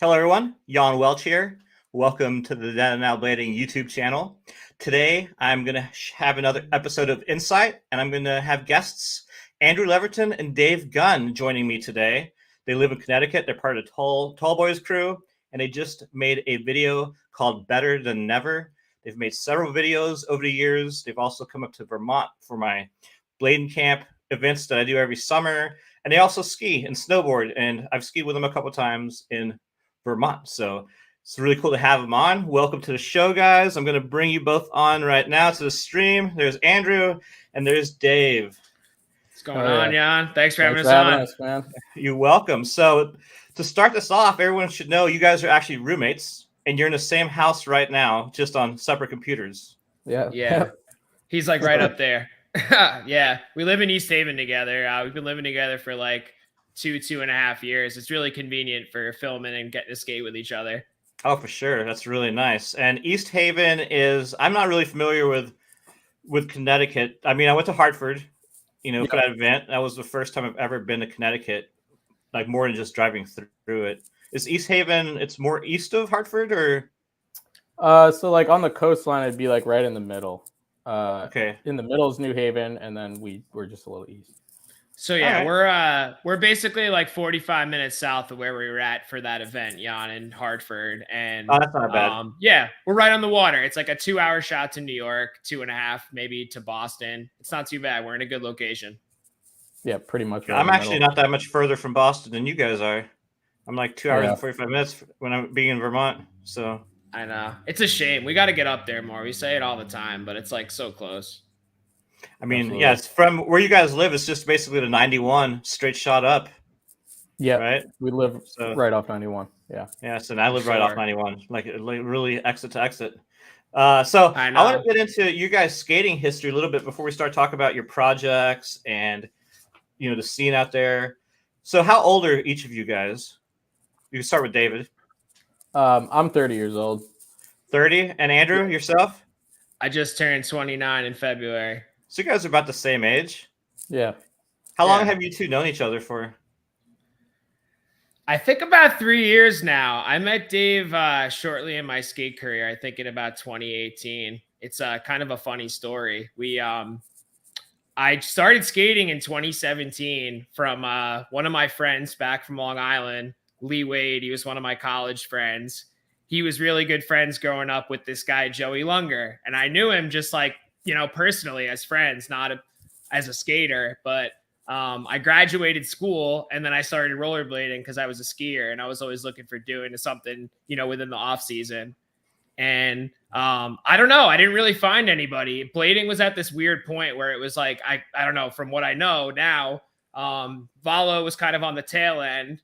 Hello, everyone. Jan Welch here. Welcome to the Then and Now Blading YouTube channel. Today, I'm going to have another episode of Insight, and I'm going to have guests Andrew Leverton and Dave Gunn joining me today. They live in Connecticut. They're part of the Tall Boys crew, and they just made a video called Better Than Never. They've made several videos over the years. They've also come up to Vermont for my Bladen camp events that I do every summer. And they also ski and snowboard, and I've skied with them a couple times in Vermont. So it's really cool to have them on. Welcome to the show, guys. I'm going to bring you both on right now to the stream. There's Andrew and there's Dave. What's going on, Jan? Thanks for having us on. Man. You're welcome. So to start this off, everyone should know you guys are actually roommates, and you're in the same house right now, just on separate computers. Yeah. He's like right up there. Yeah, we live in East Haven together. We've been living together for like 2.5 years. It's really convenient for filming and getting to skate with each other. Oh, for sure. That's really nice. And East Haven is, I'm not really familiar with Connecticut. I mean, I went to Hartford, for that event. That was the first time I've ever been to Connecticut, like more than just driving through it. Is East Haven, it's more east of Hartford, or? So like on the coastline, it'd be like right in the middle. Okay. In the middle is New Haven, and then we're just a little east. So yeah, right. we're basically like 45 minutes south of where we were at for that event, Jan, in Hartford. And that's not bad. Yeah, we're right on the water. It's like a 2-hour shot to New York, 2.5 maybe to Boston. It's not too bad. We're in a good location. Yeah, pretty much. Right I'm actually not that much further from Boston than you guys are. I'm like 2 hours and 45 minutes when I'm being in Vermont. So I know. It's a shame. We got to get up there more. We say it all the time, but it's like so close. I mean, Absolutely. Yeah, it's from where you guys live. It's just basically the 91 straight shot up. Yeah, right. We live right off 91. Yeah. Yeah. So I live right off 91, like really exit to exit. So I want to get into you guys' skating history a little bit before we start talking about your projects and the scene out there. So how old are each of you guys? You can start with David. I'm 30 years old. 30, and Andrew, yourself? I just turned 29 in February. So you guys are about the same age? Yeah. How long have you two known each other for? I think about 3 years now. I met Dave shortly in my skate career, I think in about 2018. It's kind of a funny story. I started skating in 2017 from one of my friends back from Long Island, Lee Wade. He was one of my college friends. He was really good friends growing up with this guy, Joey Lunger. And I knew him just like, personally as friends, not as a skater, but I graduated school and then I started rollerblading because I was a skier and I was always looking for doing something, within the off season. And I don't know, I didn't really find anybody. Blading was at this weird point where it was like, I don't know, from what I know now, Valo was kind of on the tail end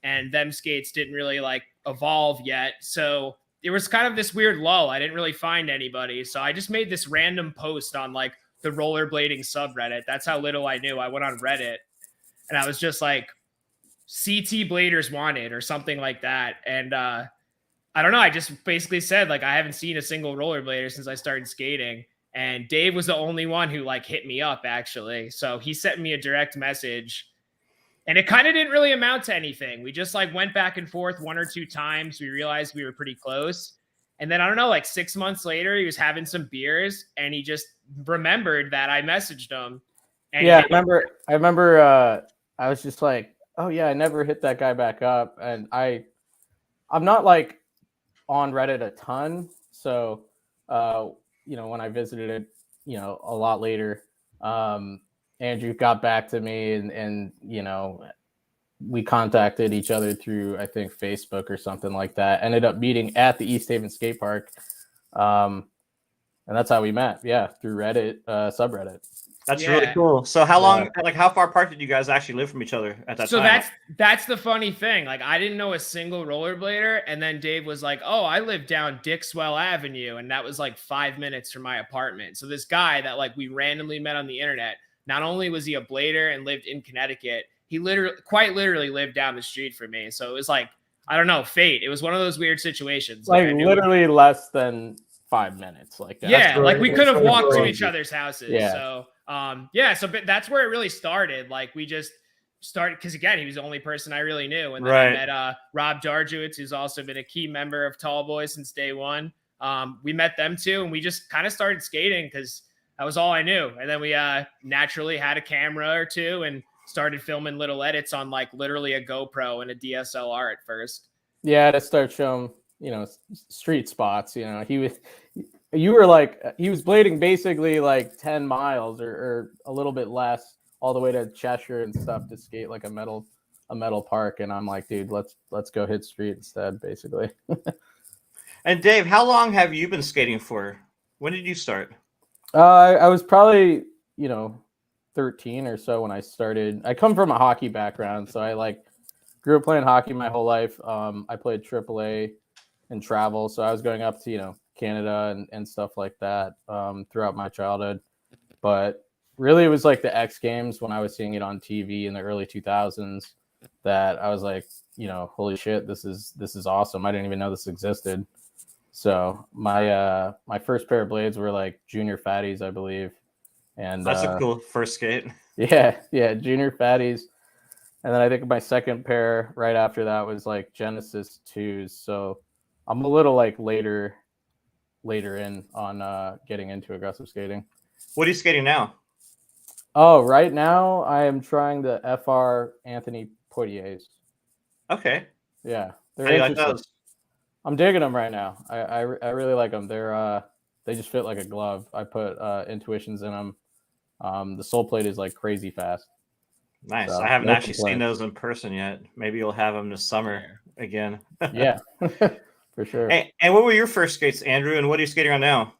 and them skates didn't really like evolve yet. So it was kind of this weird lull. I didn't really find anybody. So I just made this random post on like the rollerblading subreddit. That's how little I knew. I went on Reddit and I was just like CT bladers wanted or something like that. And I don't know. I just basically said like, I haven't seen a single rollerblader since I started skating. And Dave was the only one who like hit me up actually. So he sent me a direct message. And it kind of didn't really amount to anything. We just like went back and forth 1 or 2 times. We realized we were pretty close. And then I don't know, like 6 months later, he was having some beers and he just remembered that I messaged him. And yeah, I remember I was just like, oh yeah, I never hit that guy back up. And I'm not like on Reddit a ton. So, when I visited it, a lot later, Andrew got back to me and we contacted each other through, I think, Facebook or something like that. Ended up meeting at the East Haven skate park. And that's how we met. Yeah. Through Reddit, subreddit. That's really cool. So how long, how far apart did you guys actually live from each other at that time? So that's the funny thing. Like I didn't know a single rollerblader. And then Dave was like, oh, I live down Dixwell Avenue. And that was like 5 minutes from my apartment. So this guy that like we randomly met on the internet, not only was he a blader and lived in Connecticut, he quite literally lived down the street from me. So it was like, I don't know, fate. It was one of those weird situations. Like literally less than 5 minutes. Like that. Yeah, like we could have walked to each other's houses. Yeah. So, but that's where it really started. Like we just started, because again, he was the only person I really knew. And then Right. I met Rob Dargiewicz, who's also been a key member of Tall Boy since day one. We met them too, and we just kind of started skating because that was all I knew. And then we naturally had a camera or two and started filming little edits on like literally a GoPro and a DSLR at first. Yeah, to start showing, street spots. You were like, he was blading basically like 10 miles or a little bit less, all the way to Cheshire and stuff to skate like a metal park. And I'm like, dude, let's go hit street instead, basically. And Dave, how long have you been skating for? When did you start? I was probably, 13 or so when I started. I come from a hockey background, so I grew up playing hockey my whole life. I played AAA and travel, so I was going up to, Canada and stuff like that throughout my childhood. But really, it was like the X Games when I was seeing it on TV in the early 2000s that I was like, holy shit, this is awesome. I didn't even know this existed. So my first pair of blades were like junior fatties, I believe. And that's a cool first skate. Yeah, junior fatties. And then I think my second pair right after that was like Genesis 2s. So I'm a little like later in on getting into aggressive skating. What are you skating now? Oh, right now I am trying the FR Anthony Poitiers. Okay. Yeah, How do you like those? I'm digging them right now. I really like them. They just fit like a glove. I put intuitions in them. The sole plate is like crazy fast. Nice. So, I haven't no actually seen complaints. those in person yet. Maybe you'll have them this summer again. Yeah, for sure. And what were your first skates, Andrew? And what are you skating on now?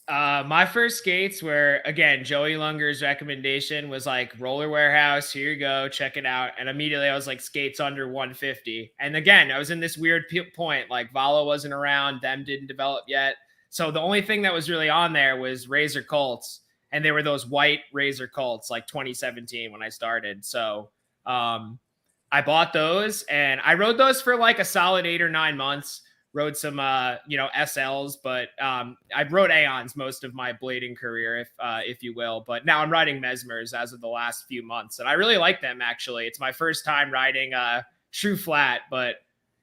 My first skates were, again, Joey Lunger's recommendation was like Roller Warehouse. Here you go, check it out. And immediately I was like, skates under 150. And again, I was in this weird point. Like Valo wasn't around, them didn't develop yet. So the only thing that was really on there was Razor Colts, and they were those white Razor Colts, like 2017 when I started. So I bought those, and I rode those for like a solid 8 or 9 months. Rode some, SLs, but I rode Aeons most of my blading career, if you will. But now I'm riding Mesmers as of the last few months, and I really like them. Actually, it's my first time riding true flat, but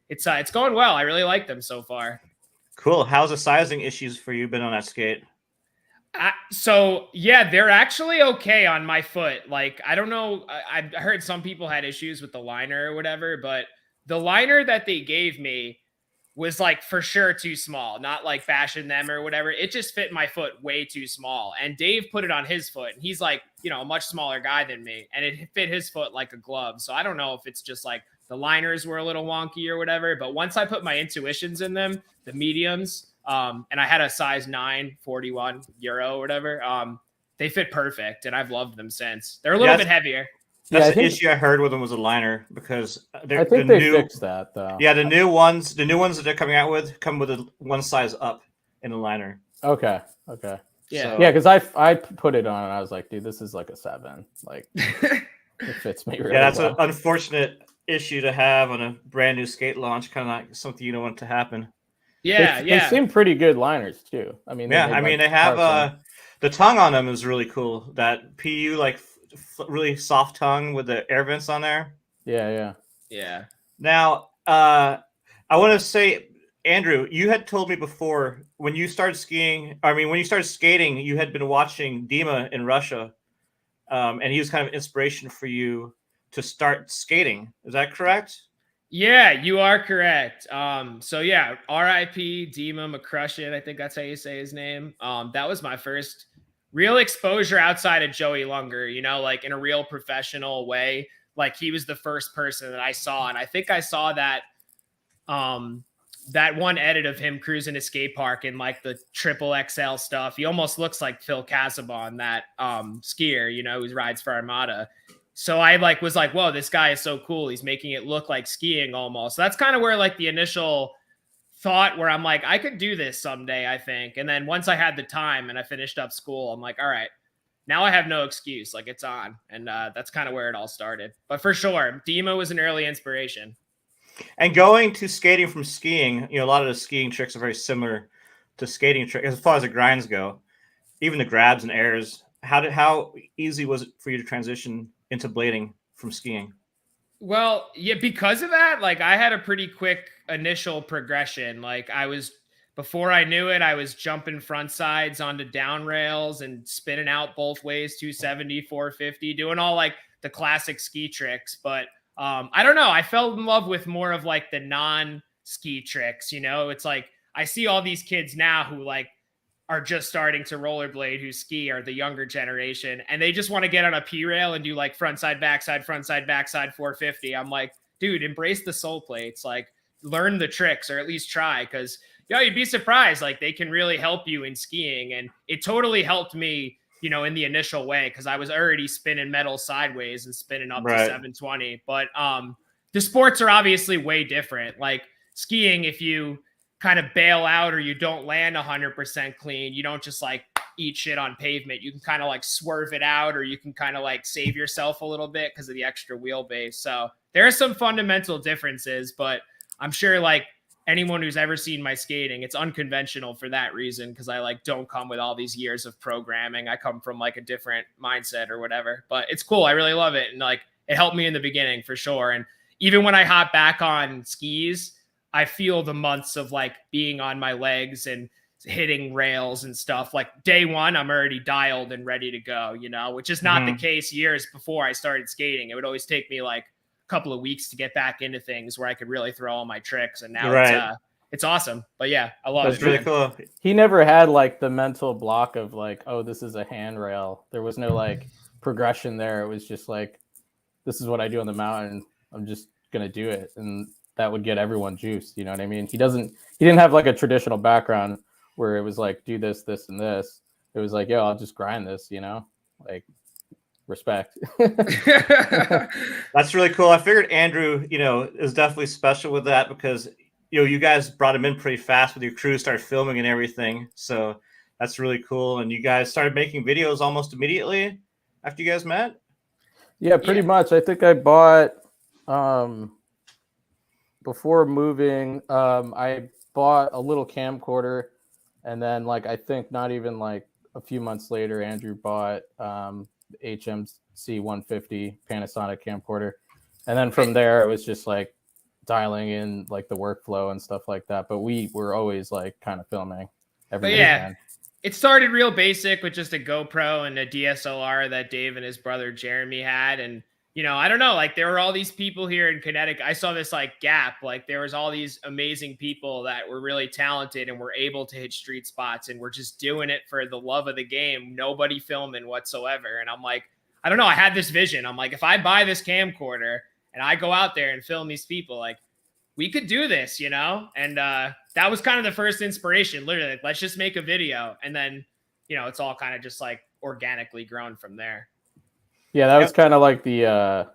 it's going well. I really like them so far. Cool. How's the sizing issues for you been on that skate? So yeah, they're actually okay on my foot. Like, I don't know. I heard some people had issues with the liner or whatever, but the liner that they gave me was like for sure too small, not like bashing them or whatever. It just fit my foot way too small. And Dave put it on his foot, and he's like, a much smaller guy than me, and it fit his foot like a glove. So I don't know if it's just like the liners were a little wonky or whatever, but once I put my intuitions in them, the mediums, and I had a size 9, 41 euro or whatever, they fit perfect, and I've loved them since. They're a little bit heavier. That's the issue I heard with them was a liner, because I think they fixed that though. Yeah, the new ones that they're coming out with come with one size up in the liner. Okay. Yeah. Yeah, because I put it on and I was like, dude, this is like a 7. Like it fits me really well. Yeah, that's an unfortunate issue to have on a brand new skate launch, kind of like something you don't want to happen. Yeah, they seem pretty good liners too. I mean, they have the tongue on them is really cool. That PU really soft tongue with the air vents on there. Yeah. Now, I want to say, Andrew, you had told me before when you started skating, you had been watching Dima in Russia, and he was kind of inspiration for you to start skating. Is that correct? Yeah, you are correct. So yeah, R.I.P. Dima McCrushin, I think that's how you say his name. That was my first real exposure outside of Joey Lunger, like in a real professional way. Like, he was the first person that I saw. And I think I saw that one edit of him cruising a skate park in like the triple XL stuff. He almost looks like Phil Casabon, that skier, who rides for Armada. So I was like, whoa, this guy is so cool. He's making it look like skiing almost. So that's kind of where like the initial thought, where I'm like, I could do this someday, I think. And then once I had the time and I finished up school, I'm like, all right, now I have no excuse. Like, it's on. And that's kind of where it all started. But for sure, Dima was an early inspiration. And going to skating from skiing, a lot of the skiing tricks are very similar to skating tricks as far as the grinds go. Even the grabs and airs. How easy was it for you to transition into blading from skiing? Well, yeah, because of that, like I had a pretty quick initial progression. Like before I knew it, I was jumping front sides onto down rails and spinning out both ways, 270, 450, doing all like the classic ski tricks. But I don't know. I fell in love with more of like the non-ski tricks, It's like I see all these kids now who like are just starting to rollerblade, who ski, are the younger generation, and they just want to get on a P rail and do like front side, backside, 450. I'm like, dude, embrace the soul plates, like learn the tricks, or at least try, because you'd be surprised. Like they can really help you in skiing, and it totally helped me, in the initial way, because I was already spinning metal sideways and spinning up to 720. But the sports are obviously way different. Like skiing, if you kind of bail out or you don't land 100% clean, you don't just like eat shit on pavement. You can kind of like swerve it out, or you can kind of like save yourself a little bit because of the extra wheelbase. So there are some fundamental differences, but I'm sure like anyone who's ever seen my skating, it's unconventional for that reason, because I like don't come with all these years of programming. I come from like a different mindset or whatever, but it's cool. I really love it. And like it helped me in the beginning for sure. And even when I hop back on skis, I feel the months of like being on my legs and hitting rails and stuff. Like day one, I'm already dialed and ready to go, which is not the case years before I started skating. It would always take me like a couple of weeks to get back into things where I could really throw all my tricks. And now it's awesome. But yeah, I love it. That's really cool. He never had like the mental block of like, oh, this is a handrail. There was no like progression there. It was just like, this is what I do on the mountain. I'm just going to do it. And that would get everyone juiced. You know what I mean? He didn't have like a traditional background where it was like, do this, this, and this. It was like, yo, I'll just grind this, like respect. That's really cool. I figured Andrew, is definitely special with that, because, you guys brought him in pretty fast with your crew, started filming and everything. So that's really cool. And you guys started making videos almost immediately after you guys met? Yeah, pretty much. I think I bought, before moving, I bought a little camcorder, and then like I think not even like a few months later, Andrew bought HMC 150 Panasonic camcorder, and then from there it was just like dialing in like the workflow and stuff like that. But we were always like kind of filming every weekend. It started real basic with just a GoPro and a DSLR that Dave and his brother Jeremy had, and I don't know, like there were all these people here in Connecticut. I saw this like gap, like there was all these amazing people that were really talented and were able to hit street spots and were just doing it for the love of the game. Nobody filming whatsoever. And I'm like, I don't know. I had this vision. I'm like, if I buy this camcorder and I go out there and film these people, like we could do this, And that was kind of the first inspiration, literally. Like, let's just make a video. And then, it's all kind of just like organically grown from there. Yeah, that was kind of like the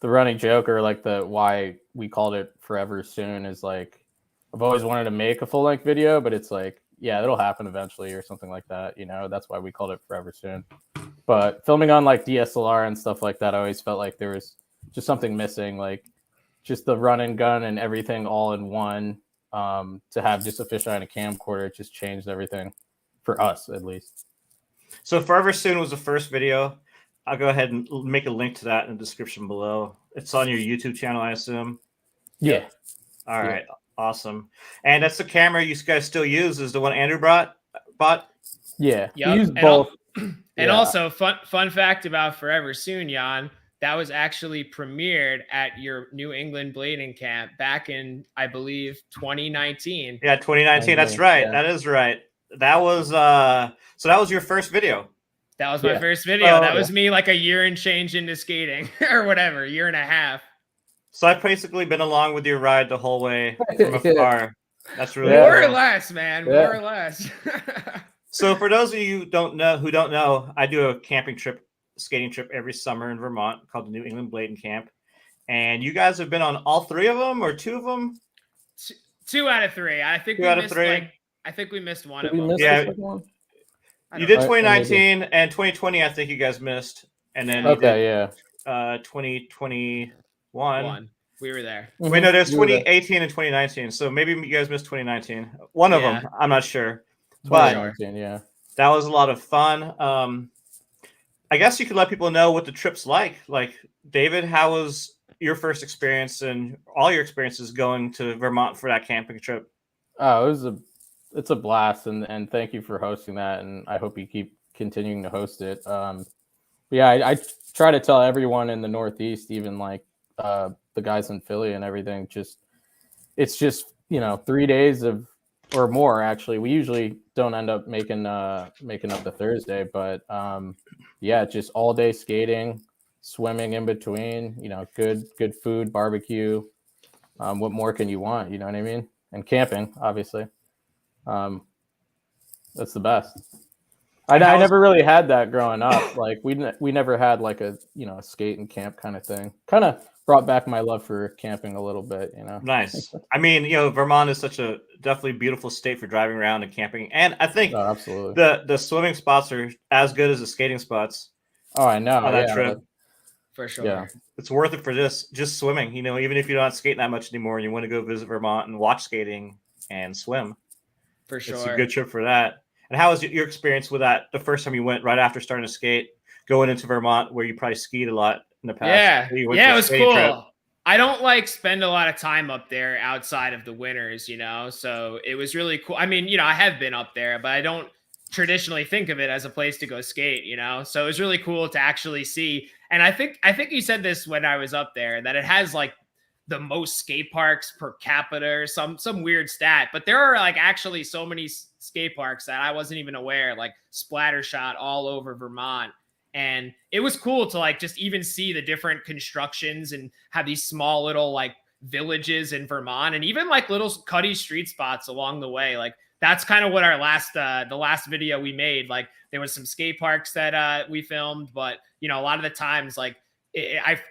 running joke, or like the why we called it Forever Soon, is like I've always wanted to make a full length video, but it's like, yeah, it'll happen eventually or something like that. That's why we called it Forever Soon. But filming on like DSLR and stuff like that, I always felt like there was just something missing, like just the run and gun and everything all in one. To have just a fisheye and a camcorder, it just changed everything for us, at least. So Forever Soon was the first video. I'll go ahead and make a link to that in the description below. It's on your YouTube channel, I assume. Yeah. All right. Awesome. And that's the camera you guys still use, is the one Andrew bought? Yeah. Yep. We used both. And also, fun fact about Forever Soon, Jan, that was actually premiered at your New England blading camp back in, I believe, 2019. Yeah, 2019. That's right. Yeah. That is right. That was so that was your first video. That was my first video. That was me like a year and change into skating or whatever, a year and a half. So I've basically been along with your ride the whole way from afar. That's really more or less, man. More or less. So for those of you who don't know, I do a skating trip every summer in Vermont called the New England Bladen Camp. And you guys have been on all three of them or two of them? 2 out of 3. I think we missed I think we missed one of them. Yeah. You did 2019 and 2020. I think you guys missed, and then 2021. We were there. Wait, no, there's 2018 and 2019. So maybe you guys missed 2019. One of them, I'm not sure. But that was a lot of fun. I guess you could let people know what the trip's like. Like, David, how was your first experience and all your experiences going to Vermont for that camping trip? Oh, it's a blast, and thank you for hosting that, and I hope you keep continuing to host it. Yeah, I try to tell everyone in the Northeast, even like the guys in Philly and everything, it's just 3 days of or more. Actually, we usually don't end up making up the Thursday, but yeah, just all day skating, swimming in between. Good food, barbecue. What more can you want? You know what I mean? And camping, obviously. That's the best. I never really had that growing up. Like we never had like a skate and camp kind of thing. Kind of brought back my love for camping a little bit. Nice. I mean, Vermont is such a definitely beautiful state for driving around and camping, and I think absolutely the swimming spots are as good as the skating spots. Oh, I know. On that trip, for sure. Yeah, it's worth it for just swimming. Even if you're not skating that much anymore, and you want to go visit Vermont and watch skating and swim, for sure, it's a good trip for that. And how was your experience with that? The first time you went right after starting to skate, going into Vermont, where you probably skied a lot in the past. Yeah, it was cool. Trip. I don't spend a lot of time up there outside of the winters, so it was really cool. I mean, I have been up there, but I don't traditionally think of it as a place to go skate, so it was really cool to actually see. And I think you said this when I was up there, that it has like the most skate parks per capita or some weird stat, but there are like actually so many skate parks that I wasn't even aware, like splattershot all over Vermont. And it was cool to like just even see the different constructions and have these small little like villages in Vermont, and even like little cutty street spots along the way. Like that's kind of what our the last video we made, like there was some skate parks that we filmed, but a lot of the times like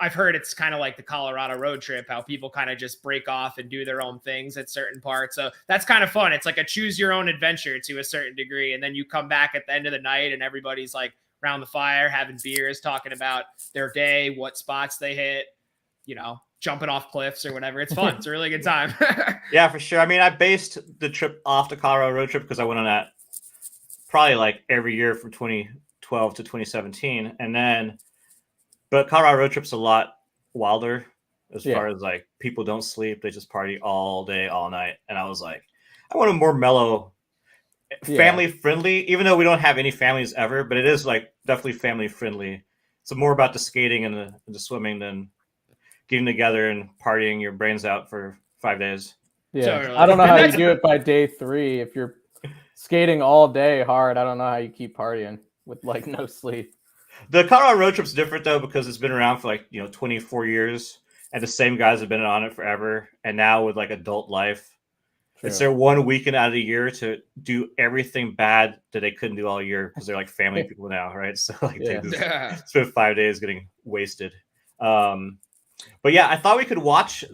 I've heard it's kind of like the Colorado road trip, how people kind of just break off and do their own things at certain parts. So that's kind of fun. It's like a choose your own adventure to a certain degree. And then you come back at the end of the night and everybody's like around the fire, having beers, talking about their day, what spots they hit, jumping off cliffs or whatever. It's fun. It's a really good time. Yeah, for sure. I mean, I based the trip off the Colorado road trip because I went on that probably like every year from 2012 to 2017. But Colorado road trip's a lot wilder as far as like people don't sleep. They just party all day, all night. And I was like, I want a more mellow, family friendly, even though we don't have any families ever, but it is like definitely family friendly. It's more about the skating and the swimming than getting together and partying your brains out for 5 days. Yeah. Totally. I don't know how you do it by day 3. If you're skating all day hard, I don't know how you keep partying with like no sleep. The Colorado road trip's different though, because it's been around for like 24 years, and the same guys have been on it forever. And now with like adult life, it's their one weekend out of the year to do everything bad that they couldn't do all year because they're like family people now, right? So like they just spend 5 days getting wasted. But yeah, I thought we could watch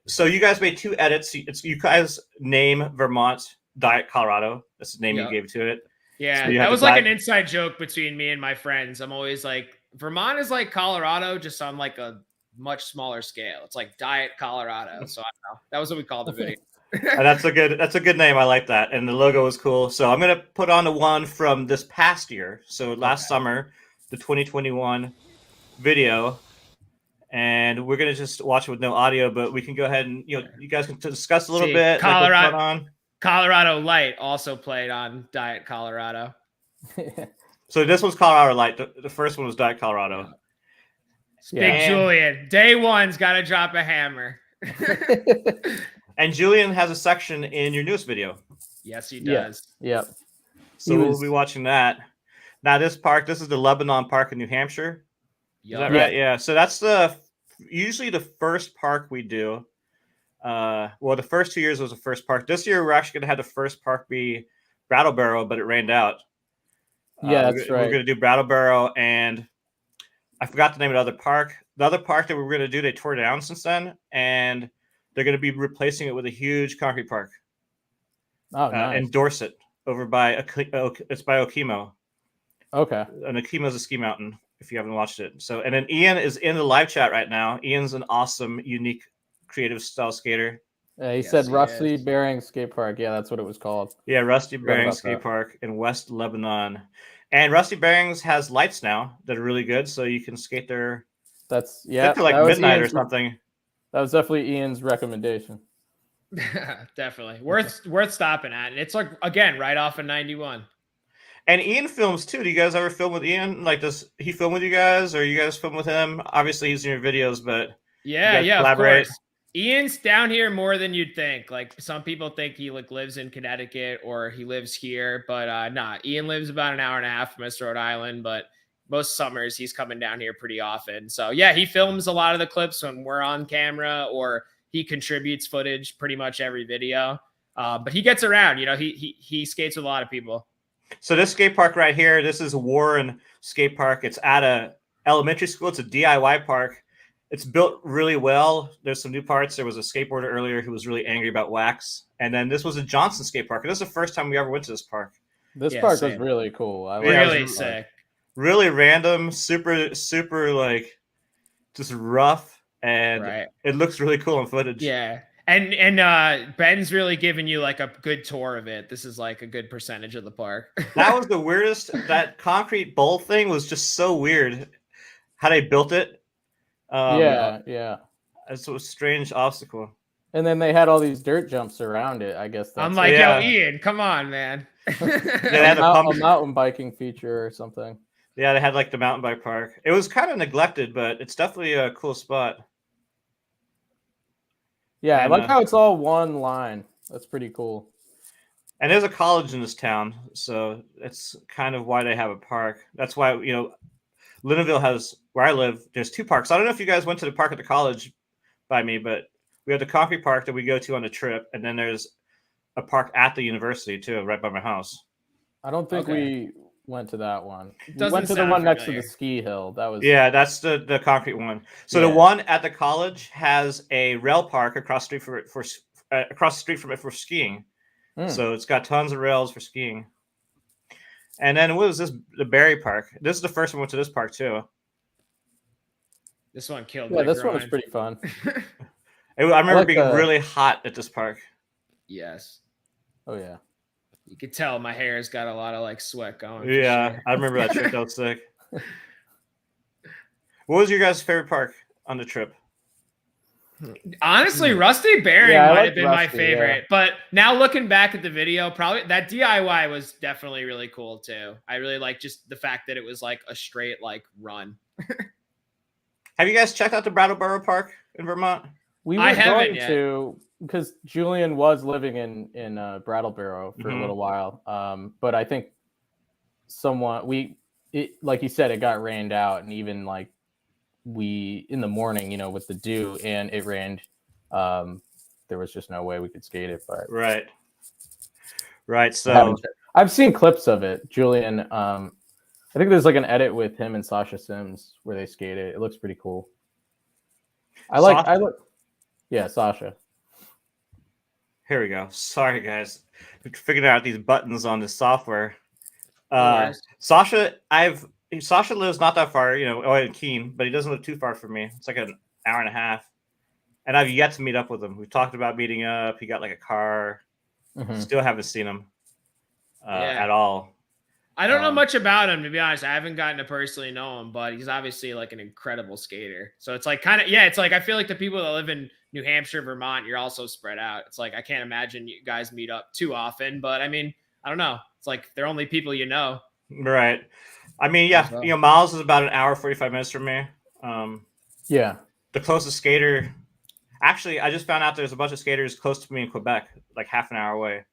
so you guys made 2 edits. You guys name Vermont Diet Colorado. That's the name you gave to it. Yeah, so that was like an inside joke between me and my friends. I'm always like, Vermont is like Colorado, just on like a much smaller scale. It's like Diet Colorado. So I don't know. That was what we called the video. And that's a good name. I like that. And the logo is cool. So I'm gonna put on the one from this past year. So last summer, the 2021 video. And we're gonna just watch it with no audio, but we can go ahead and you guys can discuss a little bit. Colorado Light also played on Diet Colorado. So this was Colorado Light. The first one was Diet Colorado. Big Julian. Day 1's got to drop a hammer. And Julian has a section in your newest video. Yes, he does. Yep. So we'll be watching that. Now this is the Lebanon Park in New Hampshire. Is that right? Yeah. So that's usually the first park we do. Well, the first 2 years was the first park. This year we're actually going to have the first park be Brattleboro, but it rained out. Yeah, that's right. We're going to do Brattleboro, and I forgot the name of the other park. The other park that we were going to do, they tore down since then, and they're going to be replacing it with a huge concrete park. Oh, nice. In Dorset, over by it's by Okemo. Okay. And Okemo is a ski mountain, if you haven't watched it. So, and then Ian is in the live chat right now. Ian's an awesome, unique, creative style skater. Yeah, he said Rusty Bearing Skate Park. Yeah, that's what it was called. Yeah, Rusty Bearing Skate Park in West Lebanon. And Rusty Bearings has lights now that are really good, so you can skate there That's Get to like that was midnight or Ian's- something. That was definitely Ian's recommendation. Definitely worth stopping at. And it's like, again, right off of 91. And Ian films too. Do you guys ever film with Ian? Like, does he film with you guys, or you guys film with him? Obviously, he's in your videos, but Yeah, you guys of collaborate? course. Ian's down here more than you'd think. Like some people think he like lives in Connecticut or he lives here, but nah. Ian lives about an hour and a half from us, Rhode Island, but most summers he's coming down here pretty often. So yeah, he films a lot of the clips when we're on camera, or he contributes footage pretty much every video. But he gets around. You know, he skates with a lot of people. So this skate park right here, this is Warren Skate Park. It's at a elementary school. It's a DIY park. It's built really well. There's some new parts. There was a skateboarder earlier who was really angry about wax. And then this was a Johnson skate park. And this is the first time we ever went to this park. This Yeah, park same. was really cool. I Yeah, Really it was sick. Really random, super like just rough. And Right. it looks really cool on footage. Yeah. And Ben's really giving you like a good tour of it. This is like a good percentage of the park. That was the weirdest. That concrete bowl thing was just so weird. How they built it. yeah. It's a strange obstacle. And then they had all these dirt jumps around it. I guess that's I'm like, Yeah. yo, Ian, come on, man. Yeah, they had a mountain biking feature or something. Yeah, they had like the mountain bike park. It was kind of neglected, but it's definitely a cool spot. Yeah, I And, like how it's all one line. That's pretty cool. And there's a college in this town, so it's kind of why they have a park. That's why, Lindenville has, where I live, there's two parks. I don't know if you guys went to the park at the college by me, but we have the concrete park that we go to on the trip, and then there's a park at the university too, right by my house. I don't think Okay. we went to that one. We Doesn't went to the sound one next to familiar. the ski hill. That was Yeah, that's the concrete one. So Yeah. the one at the college has a rail park across the street from it for skiing. So it's got tons of rails for skiing. And then what was this? The Berry Park. This is the first one we went to this park too. This one killed Yeah, my this one was groin. pretty fun. I remember like being the- really hot at this park. Yes. Oh yeah. You could tell my hair's got a lot of like sweat going. for Yeah, sure. I remember that trip. That was sick. What was your guys' favorite park on the trip? Honestly, Rusty Bearing Yeah, I might like have been my Rusty, favorite. yeah. But now looking back at the video, probably that DIY was definitely really cool too. I really like just the fact that it was like a straight like run. Have you guys checked out the Brattleboro Park in Vermont? We I were haven't going yet. to, because Julian was living in Brattleboro for Mhm. a little while. But I think like you said, it got rained out, and even like we in the morning, with the dew, and it rained. There was just no way we could skate it. But Right. Right. I So haven't checked. I've seen clips of it. Julian, I think there's like an edit with him and Sasha Sims where they skate it. It looks pretty cool. Yeah, Sasha. here we go. Sorry, guys. We're figuring out these buttons on this software. worries. Sasha lives not that far, in Keene, but he doesn't live too far from me. It's like an hour and a half. And I've yet to meet up with him. We've talked about meeting up. He got like a car. Mhm. Still haven't seen him Yeah. at all. I don't know Um, much about him, to be honest. I haven't gotten to personally know him, but he's obviously like an incredible skater. So it's like it's like I feel like the people that live in New Hampshire, Vermont, you're also spread out. It's like I can't imagine you guys meet up too often, but I mean, I don't know. It's like they're only people you know. Right. I mean, yeah, As well. Miles is about an hour, 45 minutes from me. Yeah. The closest skater, actually, I just found out there's a bunch of skaters close to me in Quebec, like half an hour away.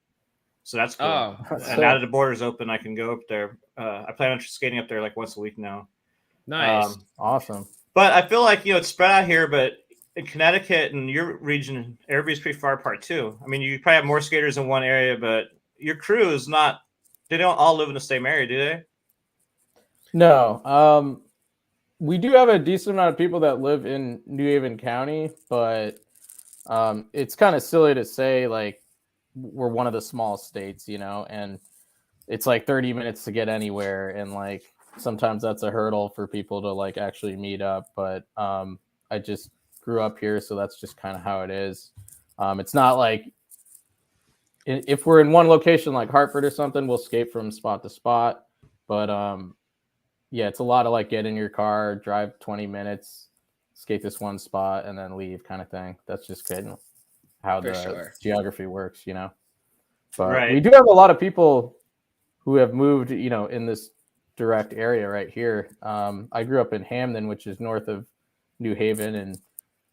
So that's cool. Oh, And now that the border's open, I can go up there. I plan on skating up there like once a week now. nice. Awesome. But I feel like, it's spread out here, but in Connecticut and your region, everybody's pretty far apart too. I mean, you probably have more skaters in one area, but your crew is not, they don't all live in the same area, do they? No. We do have a decent amount of people that live in New Haven County, but it's kind of silly to say like we're one of the small states, and it's like 30 minutes to get anywhere, and like sometimes that's a hurdle for people to like actually meet up. But I just grew up here, so that's just kind of how it is. It's not like if we're in one location like Hartford or something, we'll skate from spot to spot. But yeah, it's a lot of like get in your car, drive 20 minutes, skate this one spot and then leave kind of thing. That's just good how the geography works, you know. But we do have a lot of people who have moved, you know, in this direct area right here. I grew up in Hamden, which is north of New Haven, and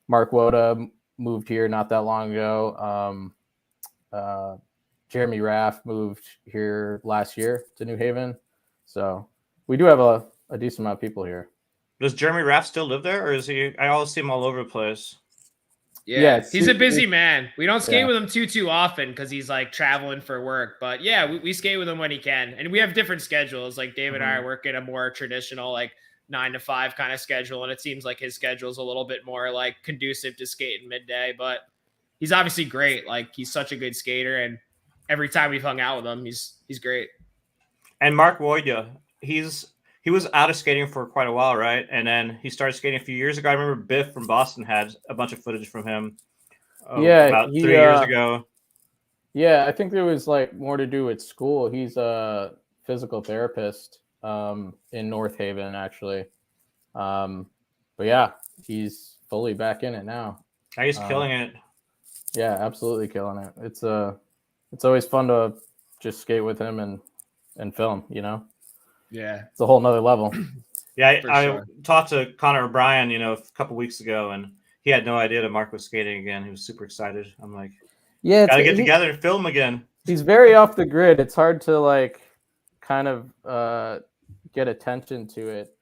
Mark Wojda moved here not that long ago. Jeremy Raff moved here last year to New Haven. So we do have a decent amount of people here. Does Jeremy Raff still live there, or is he? I always see him all over the place. Yeah, he's a busy man. We don't skate with him too often because he's like traveling for work. But yeah, we skate with him when he can, and we have different schedules. Like Dave and I are working a more traditional like 9 to 5 kind of schedule, and it seems like his schedule is a little bit more like conducive to skating midday. But he's obviously great. Like he's such a good skater, and every time we've hung out with him, he's great. And Mark Wojda, he was out of skating for quite a while, right? And then he started skating a few years ago. I remember Biff from Boston had a bunch of footage from him. About 3 years ago. Yeah, I think there was like more to do with school. He's a physical therapist in North Haven, actually. But yeah, he's fully back in it now. He's killing it. Yeah, absolutely killing it. It's always fun to just skate with him and film, you know? Yeah. It's a whole nother level. Yeah, I talked to Connor O'Brien, you know, a couple weeks ago, and he had no idea that Mark was skating again. He was super excited. I'm like, yeah, gotta get together and film again. He's very off the grid. It's hard to like kind of get attention to it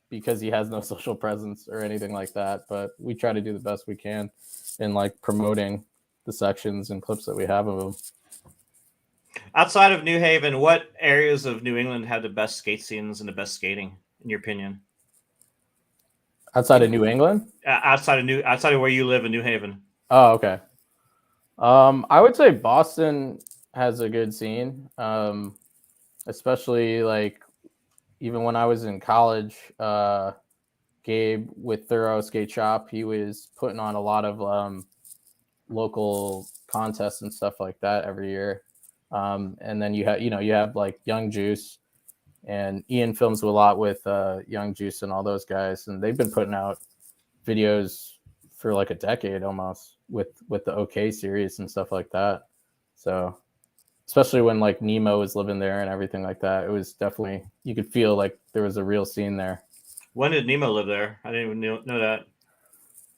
because he has no social presence or anything like that. But we try to do the best we can in like promoting the sections and clips that we have of him. Outside of New Haven, what areas of New England have the best skate scenes and the best skating, in your opinion? Outside of New England? Outside of where you live in New Haven. Oh, okay. I would say Boston has a good scene, especially like even when I was in college. Gabe with Thorough Skate Shop, he was putting on a lot of local contests and stuff like that every year. And then you have like Young Juice, and Ian films a lot with Young Juice and all those guys, and they've been putting out videos for like a decade almost with the OK series and stuff like that. So especially when like Nemo was living there and everything like that, it was definitely, you could feel like there was a real scene there. When did Nemo live there? I didn't even know that.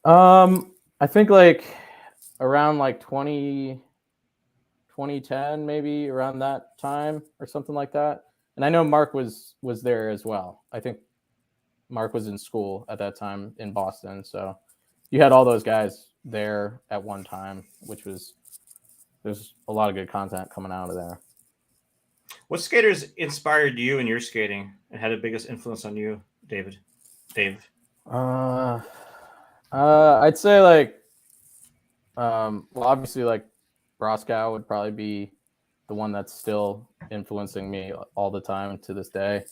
I think like around like 2010, maybe around that time or something like that. And I know Mark was there as well. I think Mark was in school at that time in Boston. So you had all those guys there at one time, there's a lot of good content coming out of there. What skaters inspired you in your skating and had the biggest influence on you, Dave? I'd say like, well, obviously like Broskow would probably be the one that's still influencing me all the time to this day.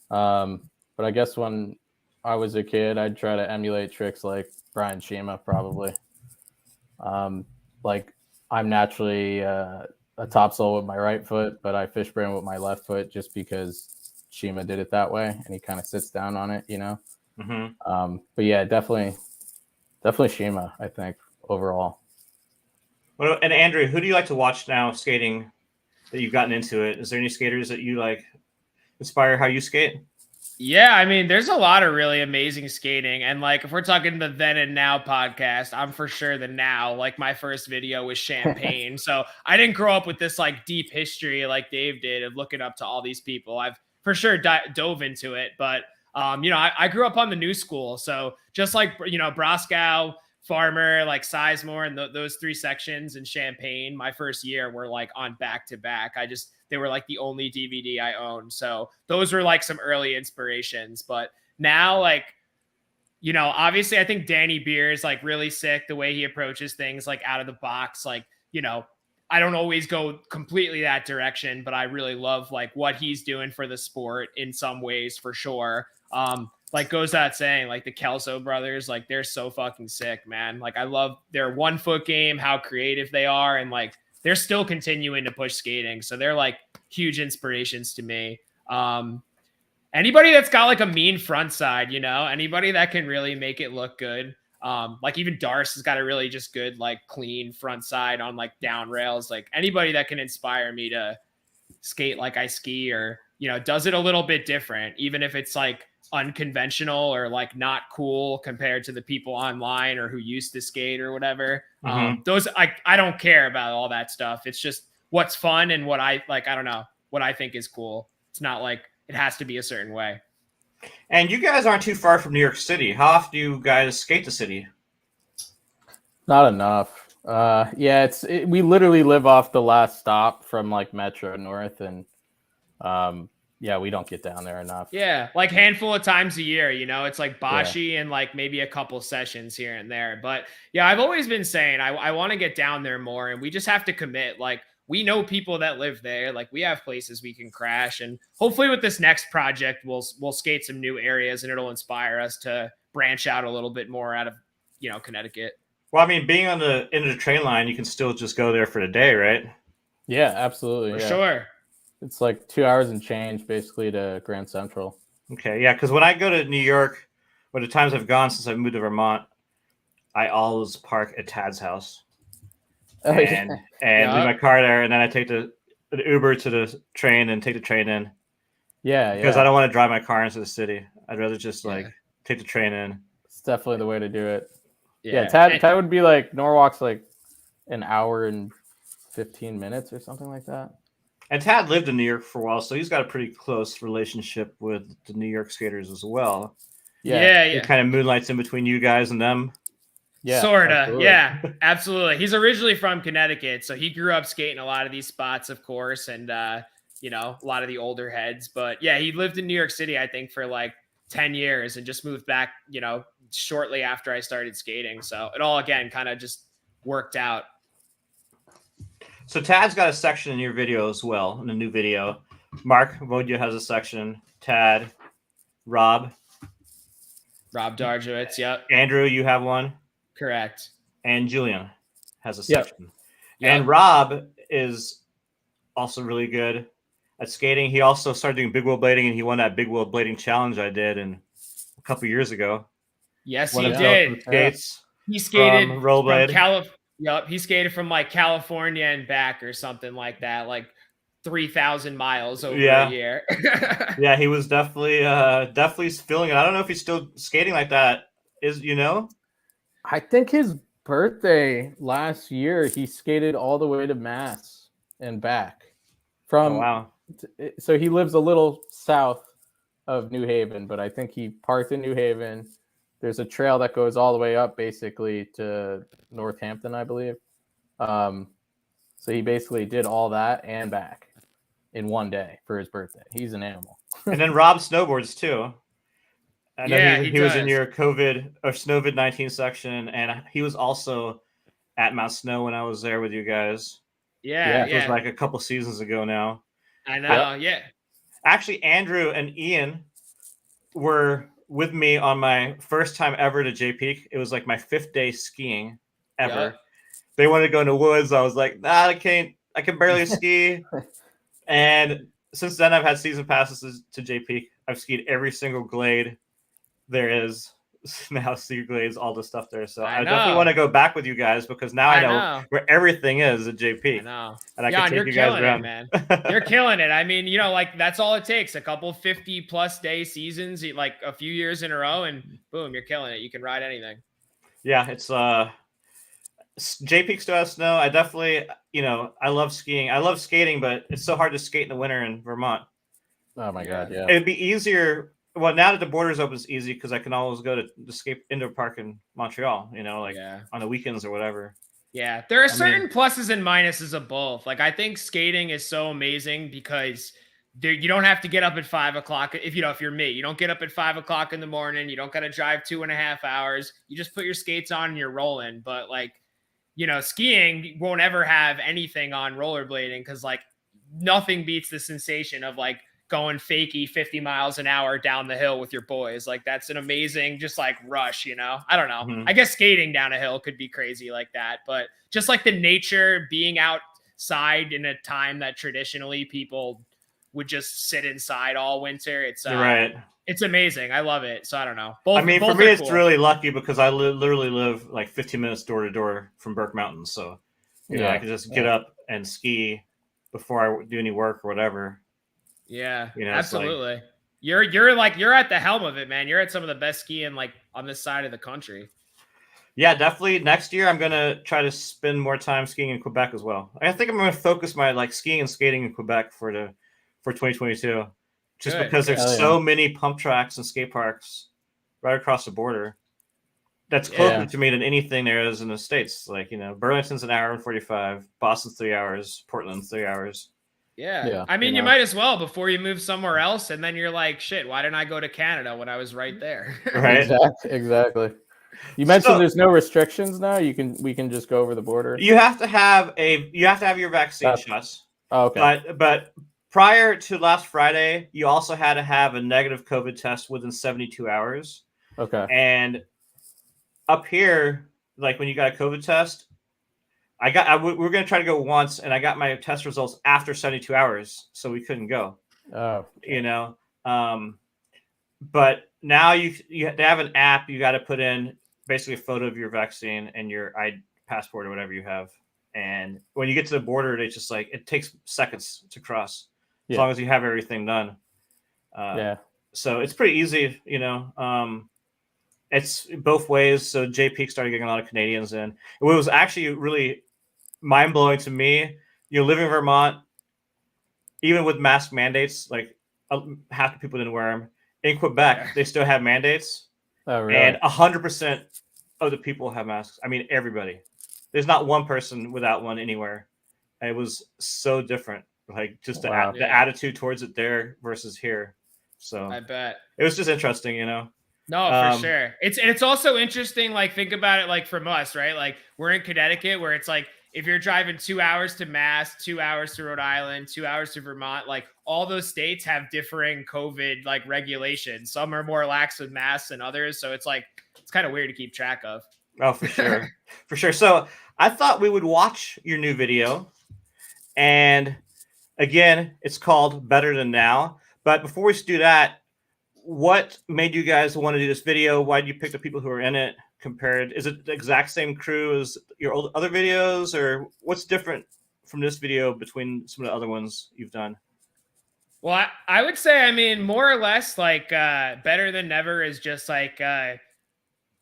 But I guess when I was a kid, I'd try to emulate tricks like Brian Shima, probably. Like I'm naturally a topsoul with my right foot, but I fishbrain with my left foot just because Shima did it that way, and he kind of sits down on it, you know. Mm-hmm. But yeah, definitely Shima, I think, overall. Well, and Andrew, who do you like to watch now skating that you've gotten into it? Is there any skaters that you like inspire how you skate? Yeah, I mean, there's a lot of really amazing skating. And like, if we're talking the Then and Now podcast, I'm for sure the Now. Like, my first video was Champagne. So I didn't grow up with this like deep history like Dave did of looking up to all these people. I've for sure dove into it. But, you know, I grew up on the new school. So just like, you know, Broskow, Farmer, like Sizemore, and those three sections in Champagne, my first year were like on back to back. They were like the only DVD I owned. So those were like some early inspirations. But now, like, you know, obviously I think Danny Beer is like really sick the way he approaches things like out of the box. Like, you know, I don't always go completely that direction, but I really love like what he's doing for the sport in some ways for sure. Like goes without saying, like the Kelso brothers, like they're so fucking sick, man. Like I love their 1 foot game, how creative they are. And like, they're still continuing to push skating. So they're like huge inspirations to me. And anybody that's got like a mean front side, anybody that can really make it look good. Like even Darce has got a really just good, like clean front side on like down rails. Like anybody that can inspire me to skate like I ski, or, does it a little bit different, even if it's like unconventional or like not cool compared to the people online or who used to skate or whatever. Those, I don't care about all that stuff. It's just what's fun and what I like, I don't know, what I think is cool. It's not like it has to be a certain way. And you guys aren't too far from New York City. How often do you guys skate the city? Not enough. We literally live off the last stop from like Metro North, and we don't get down there enough. Yeah, like handful of times a year, it's like Bashi and like maybe a couple sessions here and there. But yeah, I've always been saying I want to get down there more, and we just have to commit. Like we know people that live there. Like we have places we can crash, and hopefully with this next project, we'll skate some new areas, and it'll inspire us to branch out a little bit more out of, Connecticut. Well, I mean, being on the end of the train line, you can still just go there for the day, right? Yeah, absolutely. For sure. It's like 2 hours and change basically to Grand Central. Okay, yeah, because when I go to New York, or the times I've gone since I moved to Vermont, I always park at Tad's house. And leave my car there, and then I take the Uber to the train and take the train in. Yeah, because I don't want to drive my car into the city. I'd rather just take the train in. It's definitely the way to do it. Yeah, Tad would be like Norwalk's like an hour and 15 minutes or something like that. And Tad lived in New York for a while, so he's got a pretty close relationship with the New York skaters as well. Yeah. He kind of moonlights in between you guys and them. Yeah, sorta. Absolutely. Yeah, absolutely. He's originally from Connecticut, so he grew up skating a lot of these spots, of course, and a lot of the older heads. But yeah, he lived in New York City, I think, for like 10 years and just moved back, shortly after I started skating. So it all again kind of just worked out. So Tad's got a section in your video as well, in the new video. Mark Wojda has a section. Tad, Rob Dargiewicz, yep. Andrew, you have one. Correct. And Julian has a section. Yep. And Rob is also really good at skating. He also started doing big wheel blading, and he won that big wheel blading challenge I did a couple years ago. Yes, he did. Skates. He skated from rollerblade. He skated from like California and back or something like that, like 3,000 miles over a year. Yeah, he was definitely feeling it. I don't know if he's still skating like that. I think his birthday last year, he skated all the way to Mass and back. So he lives a little south of New Haven, but I think he parked in New Haven. There's a trail that goes all the way up basically to Northampton, I believe. So he basically did all that and back in one day for his birthday. He's an animal. And then Rob snowboards too. I know he was in your Snowvid-19 section, and he was also at Mount Snow when I was there with you guys. Yeah. It was like a couple seasons ago now. I know, Actually, Andrew and Ian were with me on my first time ever to J Peak. It was like my 5th day skiing ever. Yep. They wanted to go in the woods. I was like, nah, I can barely ski. And since then, I've had season passes to J Peak. I've skied every single glade there is now, sea glades, all the stuff there. So I definitely want to go back with you guys, because now I know where everything is at JP. I know. And I can take you guys around. Man. You're killing it. I mean, like that's all it takes. A couple 50+ day seasons, like a few years in a row, and boom, you're killing it. You can ride anything. Yeah, it's J Peak still has snow. I definitely, I love skiing. I love skating, but it's so hard to skate in the winter in Vermont. Oh my God, yeah. It'd be easier. Well, now that the border's open, it's easy because I can always go to the skate indoor park in Montreal, on the weekends or whatever. Yeah, there are certain pluses and minuses of both. Like, I think skating is so amazing because you don't have to get up at 5 o'clock. If you're me, you don't get up at 5 o'clock in the morning. You don't got to drive 2.5 hours. You just put your skates on and you're rolling. But skiing won't ever have anything on rollerblading because nothing beats the sensation of going fakey 50 miles an hour down the hill with your boys. That's an amazing, just rush, I don't know. Mm-hmm. I guess skating down a hill could be crazy like that, but just the nature, being outside in a time that traditionally people would just sit inside all winter. It's right. It's amazing. I love it. So I don't know. I mean, for me, it's cool. really lucky because I literally live like 15 minutes door to door from Burke Mountain. So, you know, I can just get up and ski before I do any work or whatever. Yeah, you know, absolutely. Like, you're at the helm of it, man. You're at some of the best skiing like on this side of the country. Yeah, definitely. Next year, I'm gonna try to spend more time skiing in Quebec as well. I think I'm gonna focus my like skiing and skating in Quebec for 2022, just because there's so many pump tracks and skate parks right across the border. That's closer to me than anything there is in the States. Like, you know, Burlington's an hour and 45, Boston's 3 hours, Portland's 3 hours. Yeah. I mean, you might as well before you move somewhere else, and then you're like, shit, why didn't I go to Canada when I was right there? Right. Exactly. You mentioned there's no restrictions now. We can just go over the border. You have to have your vaccine shots. Oh, okay. But prior to last Friday, you also had to have a negative COVID test within 72 hours. Okay. And up here, like when you got a COVID test, we were going to try to go once, and I got my test results after 72 hours, so we couldn't go. Oh. You know, but now they have an app. You got to put in basically a photo of your vaccine and your passport or whatever you have. And when you get to the border, it's just like it takes seconds to cross as long as you have everything done. So it's pretty easy, you know. It's both ways. So JP started getting a lot of Canadians in. It was actually really mind blowing to me. You know, living in Vermont, even with mask mandates, like half the people didn't wear them. In Quebec, they still have mandates. Oh, really? And 100% of the people have masks. I mean, everybody. There's not one person without one anywhere. It was so different. Like just the attitude towards it there versus here. So I bet it was just interesting, you know. No, for sure. It's also interesting. Like think about it, like from us, right? Like we're in Connecticut, where it's like if you're driving 2 hours to Mass, 2 hours to Rhode Island, 2 hours to Vermont, like all those states have differing COVID like regulations. Some are more lax with masks than others, so it's kind of weird to keep track of. Oh, for sure, for sure. So I thought we would watch your new video, and again, it's called Better Than Now. But before we do that, what made you guys want to do this video? Why did you pick the people who are in it compared? Is it the exact same crew as your other videos, or what's different from this video between some of the other ones you've done? Well, I would say, I mean, more or less like Better Than Never is just like,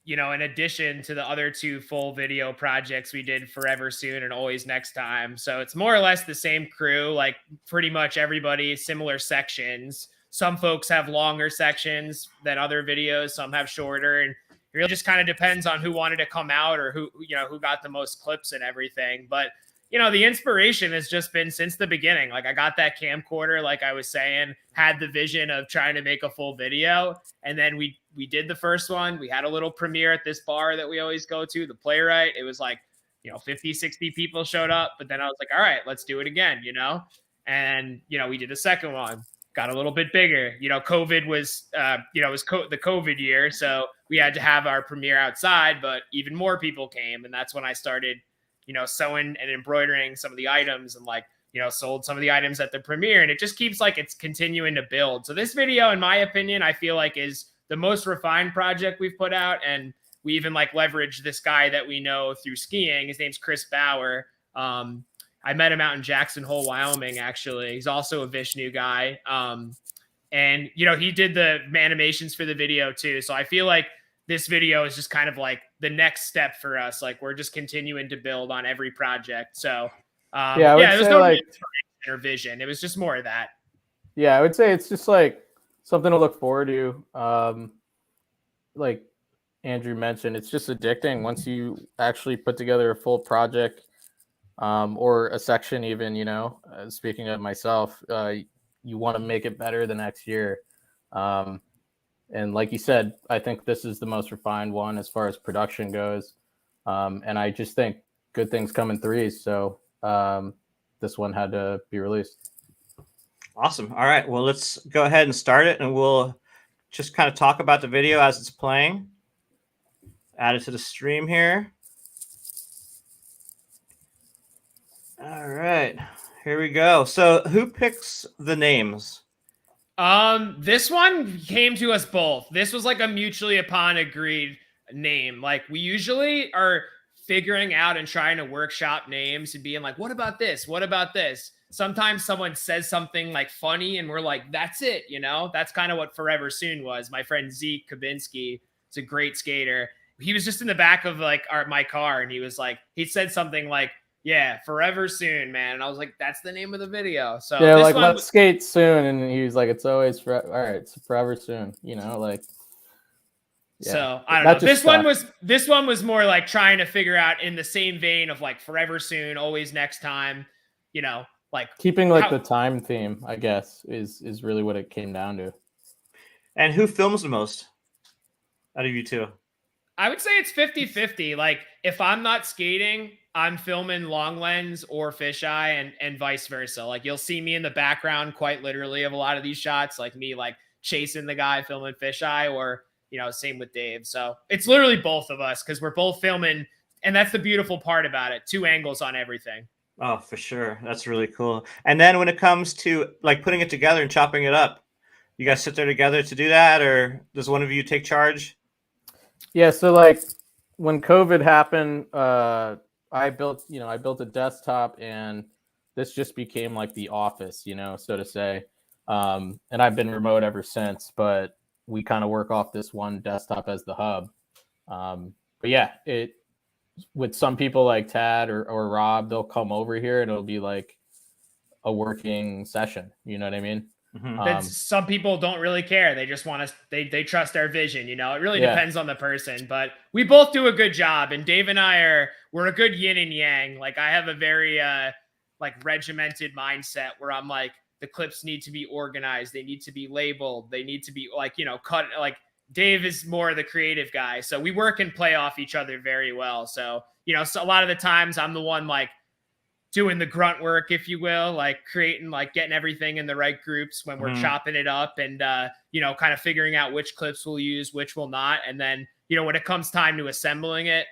you know, in addition to the other two full video projects we did, Forever Soon and Always Next Time. So it's more or less the same crew, like pretty much everybody, similar sections. Some folks have longer sections than other videos. Some have shorter, and it really just kind of depends on who wanted to come out or who got the most clips and everything. But, you know, the inspiration has just been since the beginning. Like I got that camcorder, like I was saying, had the vision of trying to make a full video. And then we did the first one. We had a little premiere at this bar that we always go to, the Playwright. It was like, you know, 50, 60 people showed up. But then I was like, all right, let's do it again, you know? And, you know, we did a second one. Got a little bit bigger. You know, COVID was, it was the COVID year. So we had to have our premiere outside, but even more people came. And that's when I started, you know, sewing and embroidering some of the items and like, you know, sold some of the items at the premiere. And it just keeps like it's continuing to build. So this video, in my opinion, I feel like is the most refined project we've put out. And we even like leveraged this guy that we know through skiing. His name's Chris Bauer. I met him out in Jackson Hole, Wyoming, actually. He's also a Vishnu guy. And, you know, he did the animations for the video too. So I feel like this video is just kind of like the next step for us. Like we're just continuing to build on every project. So there was no like inspiration or vision. It was just more of that. Yeah, I would say it's just like something to look forward to. Like Andrew mentioned, it's just addicting once you actually put together a full project. Or a section even, you know, speaking of myself, you want to make it better the next year. And like you said, I think this is the most refined one as far as production goes. And I just think good things come in threes. So this one had to be released. Awesome. All right. Well, let's go ahead and start it, and we'll just kind of talk about the video as it's playing. Add it to the stream here. All right, Here we go. So who picks the names? This one came to us both. This was like a mutually upon agreed name. Like we usually are figuring out and trying to workshop names and being like, what about this? What about this? Sometimes someone says something like funny and we're like, that's it. You know, that's kind of what Forever Soon was. My friend Zeke Kabinski is a great skater. He was just in the back of like my car and he was like, he said something like, yeah, Forever Soon, man. And I was like, that's the name of the video. So yeah, like let's skate soon. And he was like, it's always all right, it's Forever Soon, you know, like. Yeah. So I don't know. This one was more like trying to figure out in the same vein of like Forever Soon, always next time, you know, like keeping like the time theme, I guess, is really what it came down to. And who films the most out of you two? I would say it's 50-50. Like if I'm not skating, I'm filming long lens or fisheye and vice versa. Like you'll see me in the background quite literally of a lot of these shots, like me like chasing the guy filming fisheye, or, you know, same with Dave. So it's literally both of us because we're both filming. And that's the beautiful part about it. 2 angles on everything. Oh, for sure. That's really cool. And then when it comes to like putting it together and chopping it up, you guys sit there together to do that, or does one of you take charge? Yeah. So like when COVID happened, I built a desktop and this just became like the office, you know, so to say. And I've been remote ever since, but we kind of work off this one desktop as the hub. But yeah, with some people like Tad or Rob, they'll come over here and it'll be like a working session. You know what I mean? Mm-hmm. Some people don't really care. They just want to, they trust our vision. You know, it really depends on the person, but we both do a good job. And Dave and we're a good yin and yang. Like I have a very like regimented mindset where I'm like, the clips need to be organized. They need to be labeled. They need to be like, you know, cut. Like Dave is more the creative guy. So we work and play off each other very well. So, you know, so a lot of the times I'm the one like doing the grunt work, if you will, like creating, like getting everything in the right groups when we're chopping it up and, you know, kind of figuring out which clips we'll use, which will not. And then, you know, when it comes time to assembling it,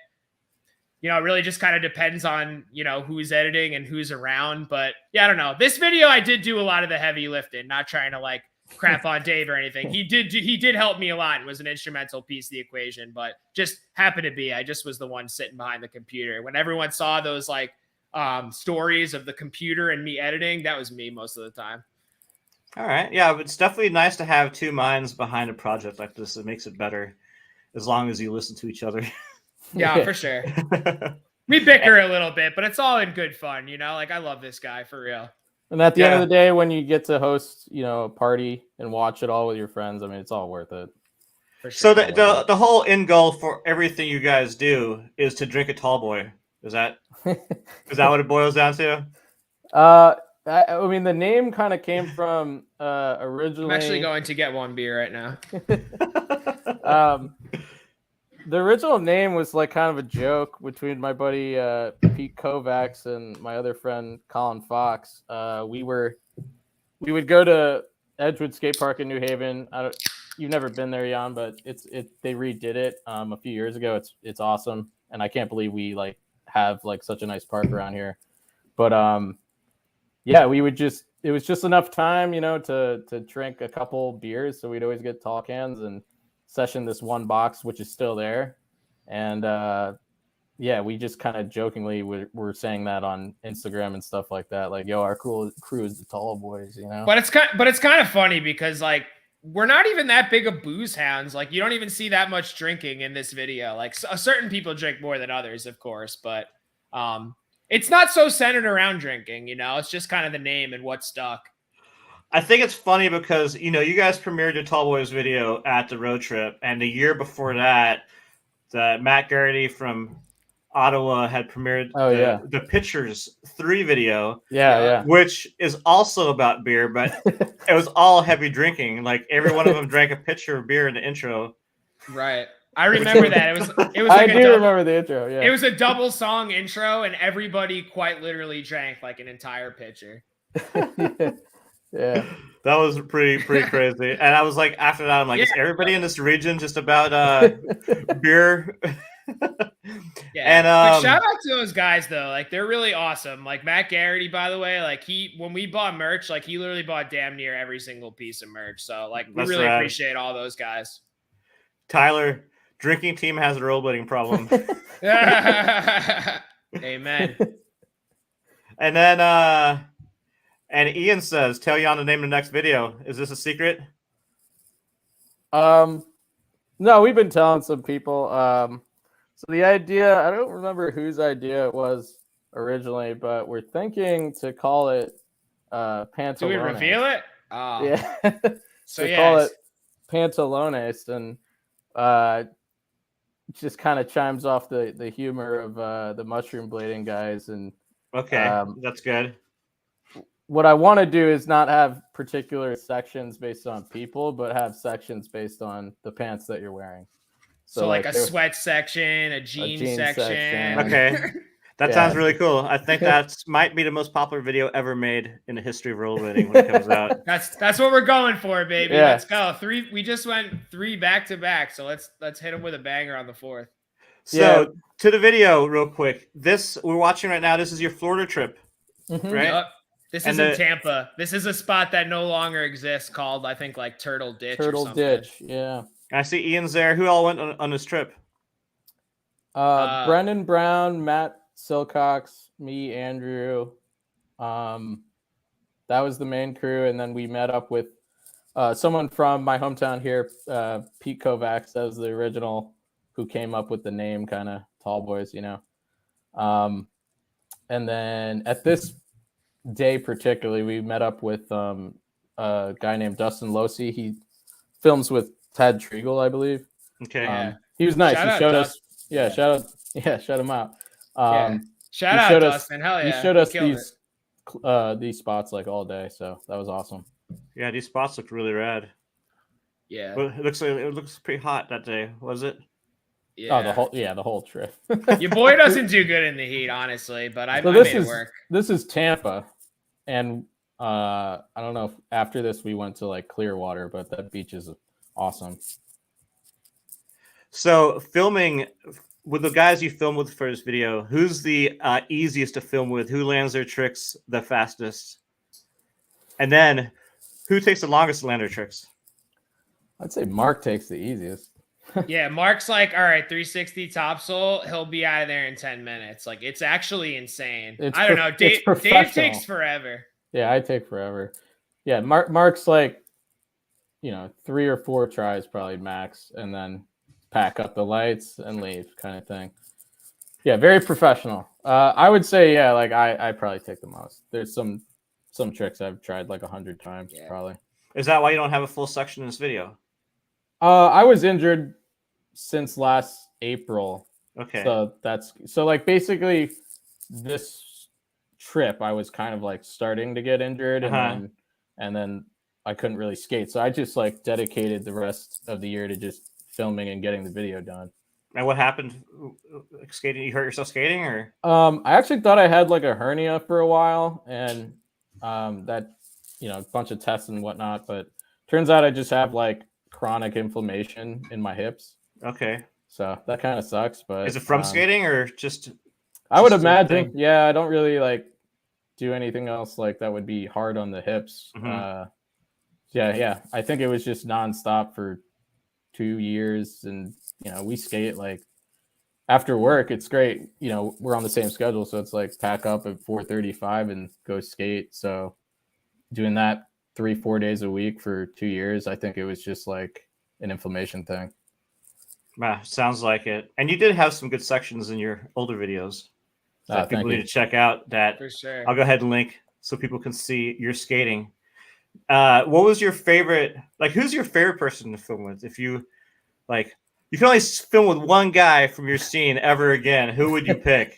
you know, it really just kind of depends on, you know, who's editing and who's around. But yeah, I don't know. This video, I did do a lot of the heavy lifting, not trying to like crap on Dave or anything. He did help me a lot and was an instrumental piece of the equation, but just happened to be, I just was the one sitting behind the computer. When everyone saw those like stories of the computer and me editing, that was me most of the time. All right. Yeah, it's definitely nice to have 2 minds behind a project like this. It makes it better as long as you listen to each other. Yeah, for sure. We bicker a little bit, but it's all in good fun, you know? Like, I love this guy, for real. And at the end of the day, when you get to host, you know, a party and watch it all with your friends, I mean, it's all worth it. For sure. So the whole end goal for everything you guys do is to drink a tall boy. Is that what it boils down to? I mean, the name kind of came from originally. I'm actually going to get one beer right now. The original name was like kind of a joke between my buddy Pete Kovacs and my other friend Colin Fox. We would go to Edgewood Skate Park in New Haven. You've never been there, Jan, but they redid it a few years ago. It's awesome, and I can't believe we like have like such a nice park around here. But yeah, it was just enough time, you know, to drink a couple beers, so we'd always get tall cans and session this one box, which is still there. And yeah, we just kind of jokingly were saying that on Instagram and stuff like that, like, yo, our cool crew is the tall boys, you know. But it's kind of funny because like we're not even that big of booze hounds. Like you don't even see that much drinking in this video. Like certain people drink more than others, of course, but it's not so centered around drinking, you know. It's just kind of the name and what stuck. I think it's funny because, you know, you guys premiered your Tall Boys video at the road trip, and the year before that, Matt Garrity from Ottawa had premiered the Pitchers 3 video, which is also about beer, but it was all heavy drinking. Like every one of them drank a pitcher of beer in the intro. Right. I remember that. It was. Like I do remember the intro. Yeah. It was a double song intro, and everybody quite literally drank like an entire pitcher. Yeah, that was pretty crazy. And I was like, after that, I'm like, is everybody in this region just about beer? Yeah, And but shout out to those guys though. Like they're really awesome. Like Matt Garrity, by the way, like when we bought merch, like he literally bought damn near every single piece of merch. So like we That's really rad. appreciate all those guys. Tyler, drinking team has a rollerblading problem. Amen. And then and Ian says, tell Jan to name the next video. Is this a secret? No, we've been telling some people. So the idea, I don't remember whose idea it was originally, but we're thinking to call it Pantalones. Do we reveal it? Oh. Yeah. So call it Pantalones, and just kind of chimes off the humor of the mushroom blading guys. And okay, that's good. What I want to do is not have particular sections based on people, but have sections based on the pants that you're wearing. So like a sweat section, a jean section. Okay. That sounds really cool. I think that might be the most popular video ever made in the history of rollerblading when it comes out. That's what we're going for, baby. Yeah. Let's go. We just went 3 back to back, so let's hit them with a banger on the 4th. So to the video real quick. This we're watching right now, this is your Florida trip, right? Yep. This is in Tampa. This is a spot that no longer exists called, I think, like Turtle Ditch or something. Ditch, yeah. I see Ian's there. Who all went on this trip? Brendan Brown, Matt Silcox, me, Andrew. That was the main crew, and then we met up with someone from my hometown here, Pete Kovacs. That was the original who came up with the name, kind of Tall Boys, you know. And then at this day particularly, we met up with a guy named Dustin Losey. He films with Ted Triegel, I believe. Okay. He was nice. Shout he out showed us. Dustin. Yeah, shout him out. Shout out Dustin. Hell yeah. He showed us these spots like all day, so that was awesome. Yeah, these spots look really rad. Yeah. Well, it looks pretty hot that day, was it? Yeah. Oh, the whole trip. Your boy doesn't do good in the heat, honestly, but I made it work. This is Tampa, and I don't know if after this we went to like Clearwater, but that beach is awesome. So filming with the guys you film with for this video, who's the easiest to film with? Who lands their tricks the fastest? And then who takes the longest to land their tricks? I'd say Mark takes the easiest. Yeah, Mark's like, all right, 360 topsail. He'll be out of there in 10 minutes. Like, it's actually insane. I don't know. Dave takes forever. Yeah, I take forever. Yeah, Mark's like, 3 or 4 tries probably max, and then pack up the lights and leave kind of thing. Yeah, very professional. I would say, yeah, like I probably take the most. There's some tricks I've tried like 100 times probably. Is that why you don't have a full section in this video? I was injured since last April. Okay. So like basically this trip I was kind of like starting to get injured, and then I couldn't really skate. So I just like dedicated the rest of the year to just filming and getting the video done. And what happened? Skating? You hurt yourself skating, or? I actually thought I had like a hernia for a while, and that a bunch of tests and whatnot, but turns out I just have like chronic inflammation in my hips. Okay. So that kind of sucks, but is it from skating or just? I would imagine. Yeah, I don't really like do anything else like that would be hard on the hips. Mm-hmm. Yeah. I think it was just nonstop for 2 years, and we skate like after work. It's great. We're on the same schedule, so it's like pack up at 4:35 and go skate. So doing that 3-4 days a week for 2 years, I think it was just like an inflammation thing. Sounds like it. And you did have some good sections in your older videos that people need to check out. That for sure. I'll go ahead and link so people can see your skating. What was your favorite? Like, who's your favorite person to film with? If you you can only film with one guy from your scene ever again, who would you pick?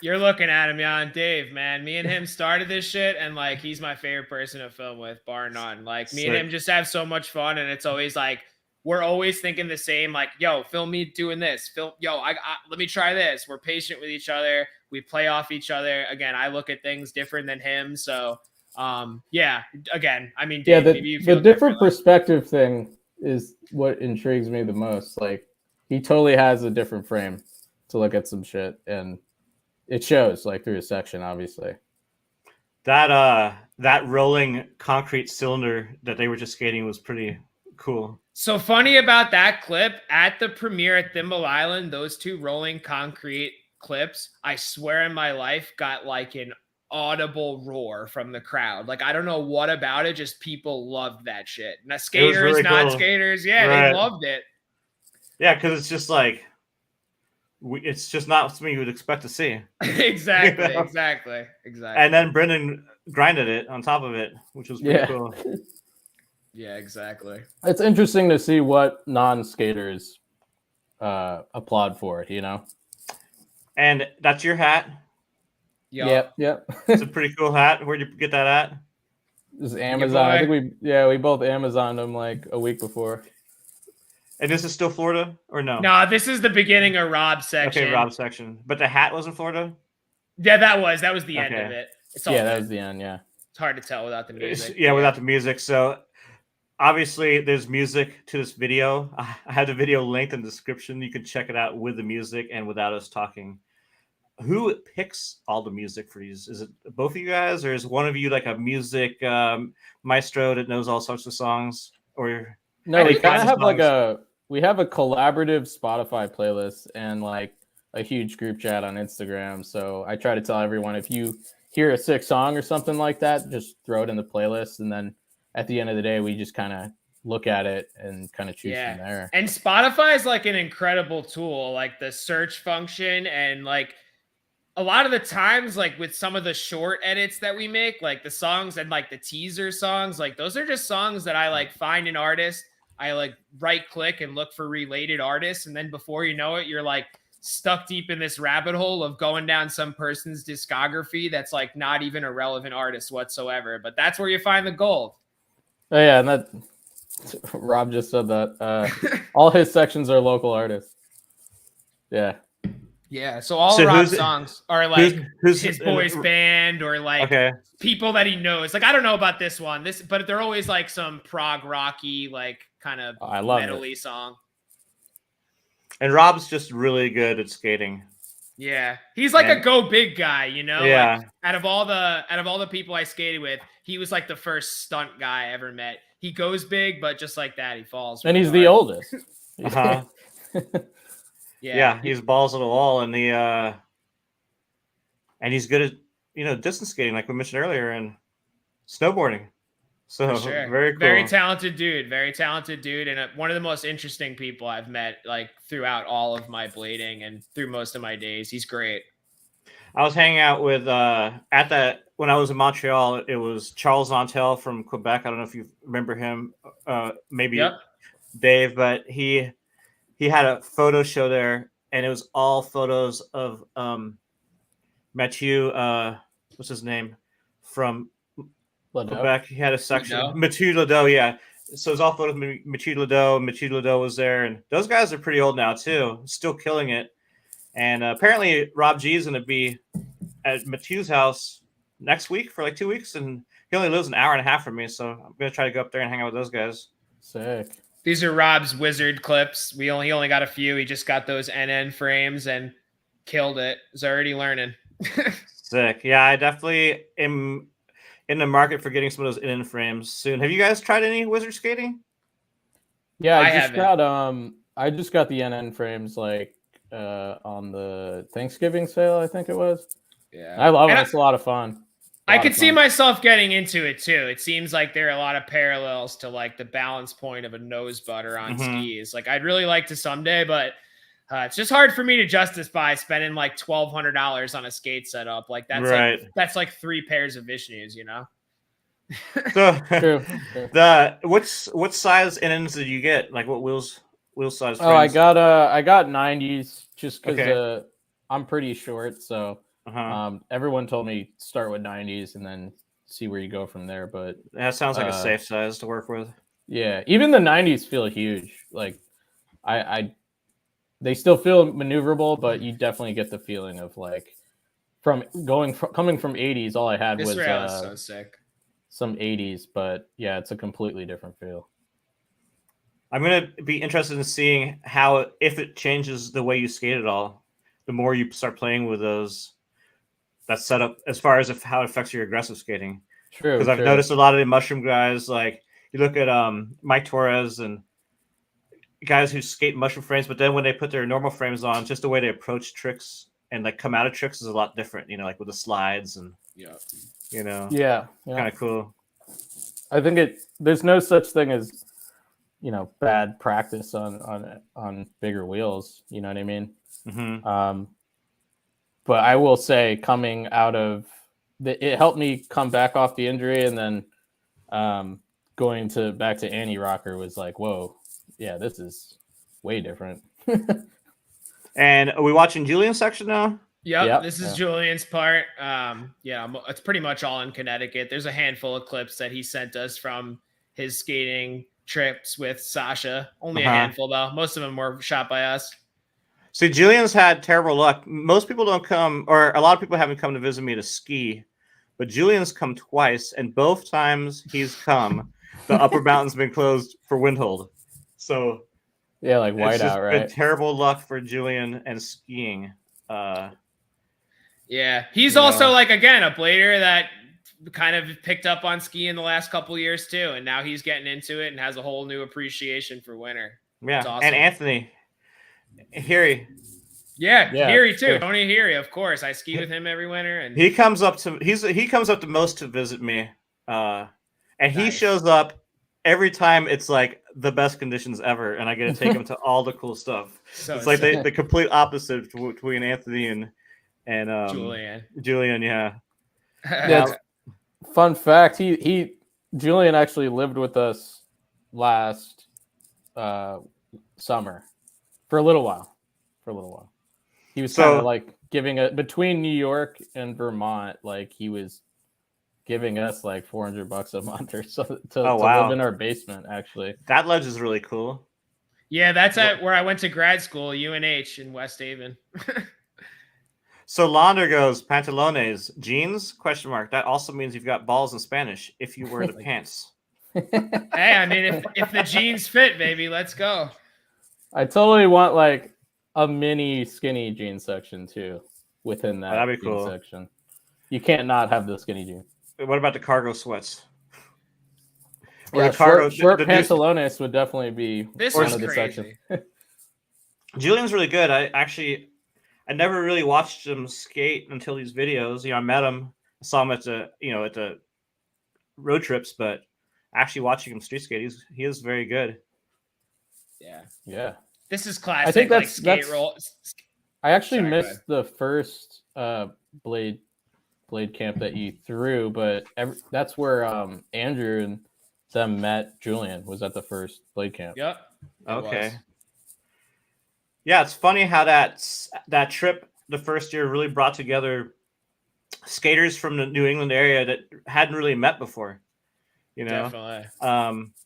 You're looking at him, Jan. Dave, man. Me and him started this shit, and like he's my favorite person to film with, bar none. Like me and him just have so much fun, and it's always like we're always thinking the same. Like, yo, film me doing this. Let me try this. We're patient with each other. We play off each other. Again, I look at things different than him, so yeah. Again, I mean, Dave, maybe you feel the different perspective thing is what intrigues me the most. Like, he totally has a different frame to look at some shit, and it shows like through his section, obviously. That rolling concrete cylinder that they were just skating was pretty cool. So funny about that clip at the premiere at Thimble Island, those two rolling concrete clips, I swear in my life, got like an audible roar from the crowd. Like, I don't know what about it, just people loved that shit. Now, skaters, really not cool. skaters, yeah, Right. they loved it. Yeah, because it's just like it's just not something you would expect to see. Exactly, You know? exactly. And then Brendan grinded it on top of it, which was pretty cool. Yeah, exactly. It's interesting to see what non-skaters applaud for it, you know? And that's your hat? Yep. It's a pretty cool hat. Where'd you get that at? This is Amazon. I think we both Amazoned them like a week before. And this is still Florida or no? No, this is the beginning of Rob's section. Okay, Rob's section. But the hat was in Florida? Yeah, that was the end of it. It's all that was the end, yeah. It's hard to tell without the music. Without the music. So obviously there's music to this video. I have the video linked in the description. You can check it out with the music and without us talking. Who picks all the music for these? Is it both of you guys, or is one of you like a music maestro that knows all sorts of songs? Or no, we kind of have we have a collaborative Spotify playlist and like a huge group chat on Instagram. So I try to tell everyone, if you hear a sick song or something like that, just throw it in the playlist, and then at the end of the day, we just kind of look at it and kind of choose from there. And Spotify is like an incredible tool, like the search function, and like a lot of the times, like with some of the short edits that we make, like the songs and like the teaser songs, like those are just songs that I like find an artist. I like right click and look for related artists. And then before you know it, you're like stuck deep in this rabbit hole of going down some person's discography that's like not even a relevant artist whatsoever. But that's where you find the gold. Oh yeah, and that Rob just said that. All his sections are local artists. Yeah. Yeah, so all Rob's songs are like who's his boys band or like people that he knows. Like, I don't know about this one, but they're always like some prog rocky, like kind of metal-y song. And Rob's just really good at skating. Yeah, he's like a go big guy, you know. Yeah. Like, out of all the people I skated with, he was like the first stunt guy I ever met. He goes big, but just like that, he falls. And he's the oldest. Yeah, he's balls to the wall, and he's good at distance skating, like we mentioned earlier, and snowboarding. So very cool, very talented dude, and one of the most interesting people I've met like throughout all of my blading and through most of my days. He's great. I was hanging out with when I was in Montreal. It was Charles Nantel from Quebec. I don't know if you remember him, maybe Dave, but he had a photo show there, and it was all photos of Mathieu, what's his name, from Quebec. He had a section. Mathieu Ledoux, yeah. So it was all photos of Mathieu Ledoux. Mathieu Ledoux was there, and those guys are pretty old now, too. Still killing it. And apparently Rob G is going to be at Mathieu's house next week for like 2 weeks, and he only lives an hour and a half from me, so I'm going to try to go up there and hang out with those guys. Sick. These are Rob's wizard clips. He only got a few. He just got those NN frames and killed it. He's already learning. Sick. Yeah, I definitely am in the market for getting some of those NN frames soon. Have you guys tried any wizard skating? Yeah, I just got the NN frames like on the Thanksgiving sale, I think it was. Yeah, I love it. It's a lot of fun. I could see myself getting into it too. It seems like there are a lot of parallels to like the balance point of a nose butter on skis. Like I'd really like to someday, but it's just hard for me to justify spending like $1,200 on a skate setup. Like that's that's like 3 pairs of Vishnus, you know. So what size NNs did you get? Like what wheel size? Frames? Oh, I got 90s just because I'm pretty short, so. Everyone told me start with 90s and then see where you go from there. But that sounds like a safe size to work with. Yeah, even the 90s feel huge. Like they still feel maneuverable, but you definitely get the feeling of like coming from 80s. All I had was so sick. Some 80s, but yeah, it's a completely different feel. I'm gonna be interested in seeing how if it changes the way you skate at all. The more you start playing with those, that setup as far as how it affects your aggressive skating. True. Because I've noticed a lot of the mushroom guys, like you look at Mike Torres and guys who skate mushroom frames, but then when they put their normal frames on, just the way they approach tricks and like come out of tricks is a lot different. Like with the slides and yeah, kind of cool. I think there's no such thing as bad practice on bigger wheels. You know what I mean? Mm-hmm. But I will say, coming out of it helped me come back off the injury, and then going back to Annie Rocker was like, whoa, yeah, this is way different. And are we watching Julian's section now? Yep, this is Julian's part. It's pretty much all in Connecticut. There's a handful of clips that he sent us from his skating trips with Sasha. Only a handful, though. Most of them were shot by us. See, Julian's had terrible luck. Most people don't come, or a lot of people haven't come to visit me to ski, but Julian's come twice, and both times he's come, the upper mountain's been closed for windhold. So yeah, like whiteout, right? Been terrible luck for Julian and skiing. Yeah, he's also like, again, a blader that kind of picked up on skiing the last couple of years too, and now he's getting into it and has a whole new appreciation for winter. Yeah, awesome. And Anthony Heary. Yeah, Heary too. Tony Heary, of course. I ski with him every winter, and he comes up the most to visit me, and he shows up every time. It's like the best conditions ever, and I get to take him to all the cool stuff. So it's like the complete opposite between Anthony and Julian, yeah. Fun fact: Julian actually lived with us last summer for a little while. He was kind of like giving between New York and Vermont, like he was giving us like $400 a month or so to live in our basement. Actually, that ledge is really cool. Yeah, that's where I went to grad school, UNH in West Haven. So Launder goes, pantalones, jeans, ? That also means you've got balls in Spanish, if you wear the pants. Hey, I mean, if the jeans fit, baby, let's go. I totally want like a mini skinny jean section too within that that'd be cool. Section. You can't not have the skinny jeans. What about the cargo sweats? Or the cargo, short pantalones would definitely be one of the sections. Julian's really good. I never really watched him skate until these videos. I met him, I saw him at the road trips, but actually watching him street skate, he is very good. Yeah. This is classic. I think that's skate roll. I actually missed the first blade camp that you threw, but that's where Andrew and them met. Julian was at the first blade camp. Yep. Okay. Yeah, it's funny how that trip the first year really brought together skaters from the New England area that hadn't really met before. Definitely.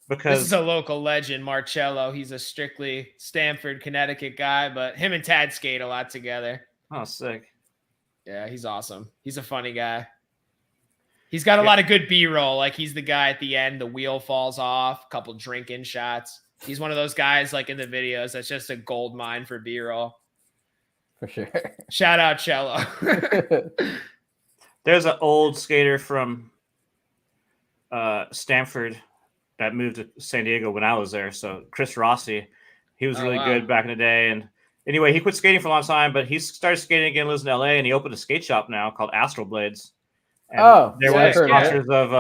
Because this is a local legend, Marcello. He's a strictly Stamford, Connecticut guy, but him and Tad skate a lot together. Oh, sick. Yeah, he's awesome. He's a funny guy. He's got a lot of good B-roll. Like he's the guy at the end, the wheel falls off, a couple drinking shots. He's one of those guys like in the videos that's just a gold mine for B-roll. For sure. Shout out Cello. There's an old skater from Stamford that moved to San Diego when I was there. So Chris Rossi, he was really good back in the day. And anyway, he quit skating for a long time, but he started skating again, lives in LA, and he opened a skate shop now called Astral Blades. And they're one of the sponsors of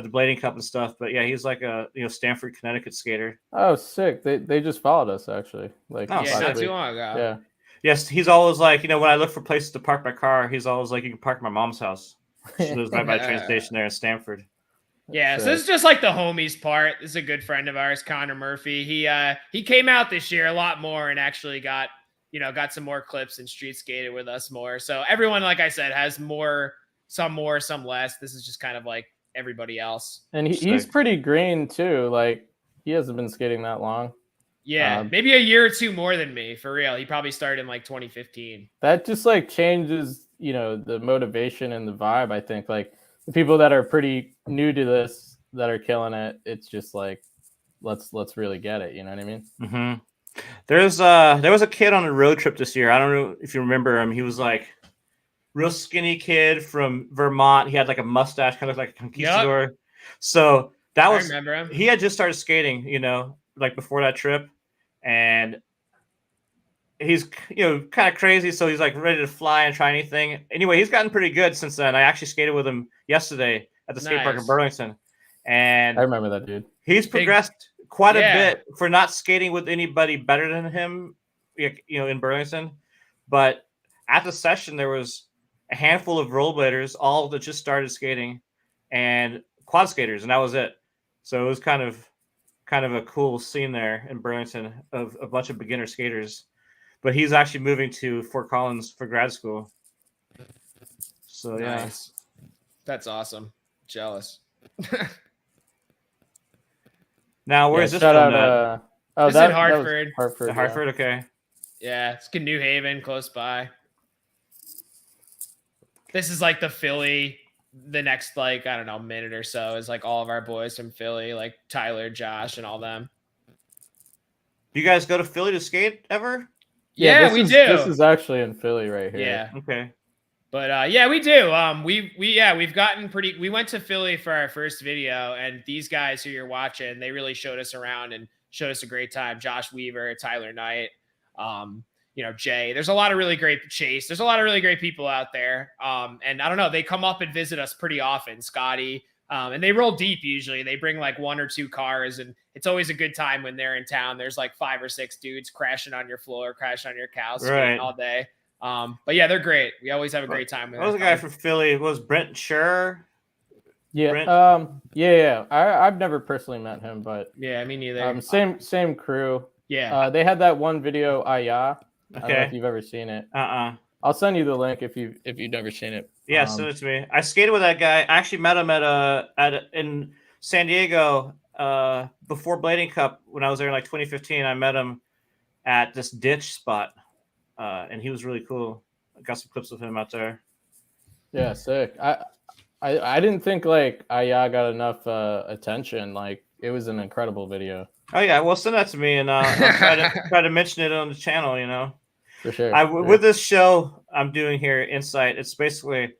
the Blading Cup and stuff. But yeah, he's like a Stamford, Connecticut skater. Oh, sick. They just folled us actually. Like not too long ago. Yeah. Yes, he's always like, when I look for places to park my car, he's always like, you can park at my mom's house. She lives right by the train station there in Stamford. Yeah, so this is just like the homies part. This is a good friend of ours, Connor Murphy. He came out this year a lot more and actually got some more clips and street skated with us more. So everyone, like I said, has some more, some less. This is just kind of like everybody else. And he's pretty green too. Like he hasn't been skating that long. Yeah, maybe a year or two more than me, for real. He probably started in like 2015. That just like changes, the motivation and the vibe. I think like the people that are pretty new to this that are killing it, it's just like let's really get it. You know what I mean? Mm-hmm. There was a kid on a road trip this year. I don't know if you remember him. He was like real skinny kid from Vermont. He had like a mustache, kind of like a conquistador. Yep. So that was, I remember him. He had just started skating, like before that trip, and he's kind of crazy. So he's like ready to fly and try anything. Anyway, he's gotten pretty good since then. I actually skated with him yesterday at the skate park in Burlington, and I remember that dude. He's progressed quite a bit for not skating with anybody better than him, in Burlington. But at the session, there was a handful of rollerbladers, all that just started skating, and quad skaters, and that was it. So it was kind of a cool scene there in Burlington of a bunch of beginner skaters. But he's actually moving to Fort Collins for grad school. So nice. That's awesome. Jealous. Now, where's this shout from? Out, this is in Hartford. Hartford, okay. Yeah, it's New Haven, close by. This is like the Philly. The next, like, I don't know, minute or so is like all of our boys from Philly, like Tyler, Josh, and all them. Do you guys go to Philly to skate ever? Yeah, we do. This is actually in Philly right here. Yeah. Okay. But yeah, we do. We've gotten pretty. We went to Philly for our first video, and these guys who you're watching, they really showed us around and showed us a great time. Josh Weaver, Tyler Knight, Jay. There's a lot of really great Chase. There's a lot of really great people out there. And I don't know, they come up and visit us pretty often. Scotty, and they roll deep usually. They bring like 1 or 2 cars, and it's always a good time when they're in town. There's like 5 or 6 dudes crashing on your floor, crashing on your couch, skating all day. But yeah, they're great. We always have a great time with them. What was the guy from Philly? Was Brent Scher? Yeah. Brent? Yeah. I've never personally met him, but yeah, me neither. Same crew. Yeah. They had that one video, Aya. I don't know if you've ever seen it. I'll send you the link if you've never seen it. Yeah, send it to me. I skated with that guy. I actually met him in San Diego before Bladen Cup when I was there in like 2015. I met him at this ditch spot. And he was really cool. I got some clips of him out there. Yeah, sick. I didn't think like Aya got enough attention. Like it was an incredible video. Oh yeah, well send that to me and I'll try to mention it on the channel. For sure. With this show I'm doing here, Insight. It's basically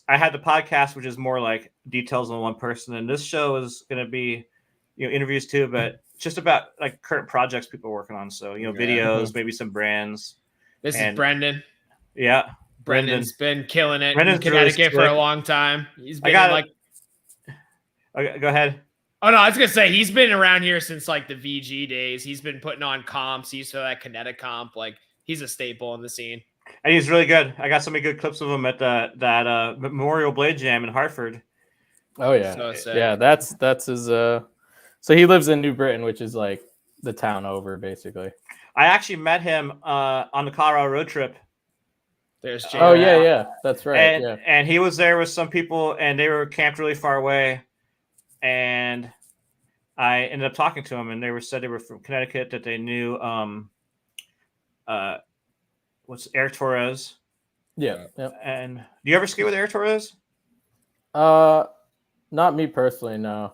I had the podcast which is more like details on one person, and this show is going to be interviews too, but just about like current projects people are working on. So, videos, maybe some brands. This is Brendan. Yeah. Brendan's been killing it in Connecticut for a long time. He's been Okay, go ahead. Oh no, I was going to say he's been around here since like the VG days. He's been putting on comps. He's for that Connecticut comp. Like he's a staple in the scene. And he's really good. I got so many good clips of him at that Memorial Blade Jam in Hartford. Oh yeah. Yeah, that's his so he lives in New Britain, which is like the town over, basically. I actually met him on the Colorado road trip. There's Jay. Oh yeah, that's right. And he was there with some people, and they were camped really far away. And I ended up talking to him, and said they were from Connecticut, that they knew what's Air Tortoise. Yeah. And do you ever skate with Air Tortoise? Not me personally, no.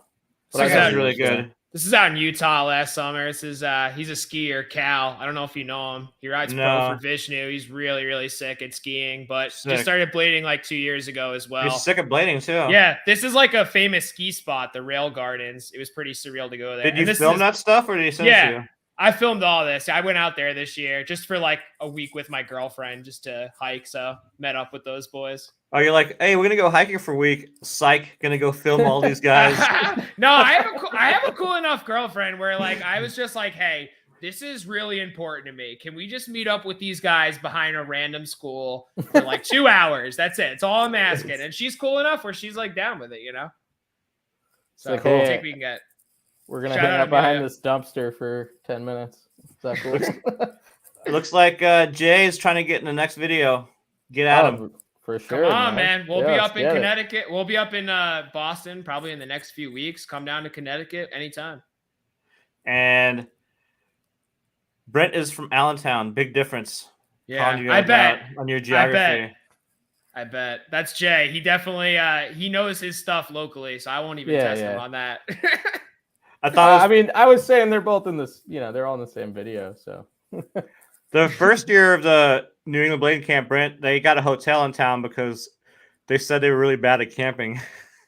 But that guy's really good. This is out in Utah last summer. This is he's a skier, Cal. I don't know if you know him. He rides pro for Vishnu. He's really, really sick at skiing, but just started blading like 2 years ago as well. He's sick at blading too. Yeah, this is like a famous ski spot, the Rail Gardens. It was pretty surreal to go there. Did you film that stuff, or did he send it to you? I filmed all this. I went out there this year just for like a week with my girlfriend just to hike. So met up with those boys. Oh, you're like, hey, we're gonna go hiking for a week. Psych, gonna go film all these guys. No, I have a cool enough girlfriend where like I was just like, hey, this is really important to me. Can we just meet up with these guys behind a random school for like 2 hours? That's it. It's all I'm asking. And she's cool enough where she's like down with it, So like, hey, take we can get. We're gonna hang out behind this dumpster for 10 minutes. Is that cool? It looks like Jay is trying to get in the next video. Get at him. For sure. Come on, man. We'll be up in Connecticut. We'll be up in Boston probably in the next few weeks. Come down to Connecticut anytime. And Brent is from Allentown. Big difference. Yeah, I bet. On your geography. I bet. That's Jay. He definitely he knows his stuff locally, so I won't even test him on that. I thought. I mean, I was saying they're both in this. They're all in the same video. So the first year of the New England Bladen camp, Brent, they got a hotel in town because they said they were really bad at camping.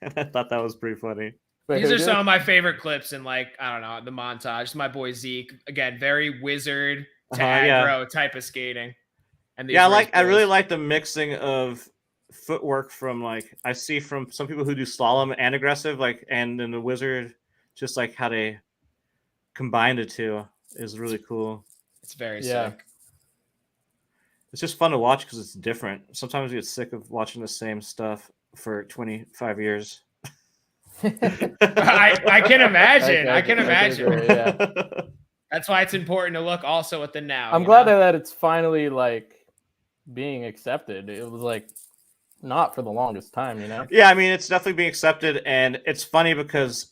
And I thought that was pretty funny. Wait, These who are did? some of my favorite clips in, like, I don't know, the montage. My boy Zeke, again, very wizard to aggro type of skating. And these I really like the mixing of footwork from, like, I see from some people who do slalom and aggressive, like, and then the wizard, just like how they combine the two is really cool. It's very sick. It's just fun to watch because it's different. Sometimes you get sick of watching the same stuff for 25 years. I can imagine. I can imagine. Agree, yeah. That's why it's important to look also at the now. I'm glad that it's finally like being accepted. It was like not for the longest time, Yeah, I mean, it's definitely being accepted, and it's funny because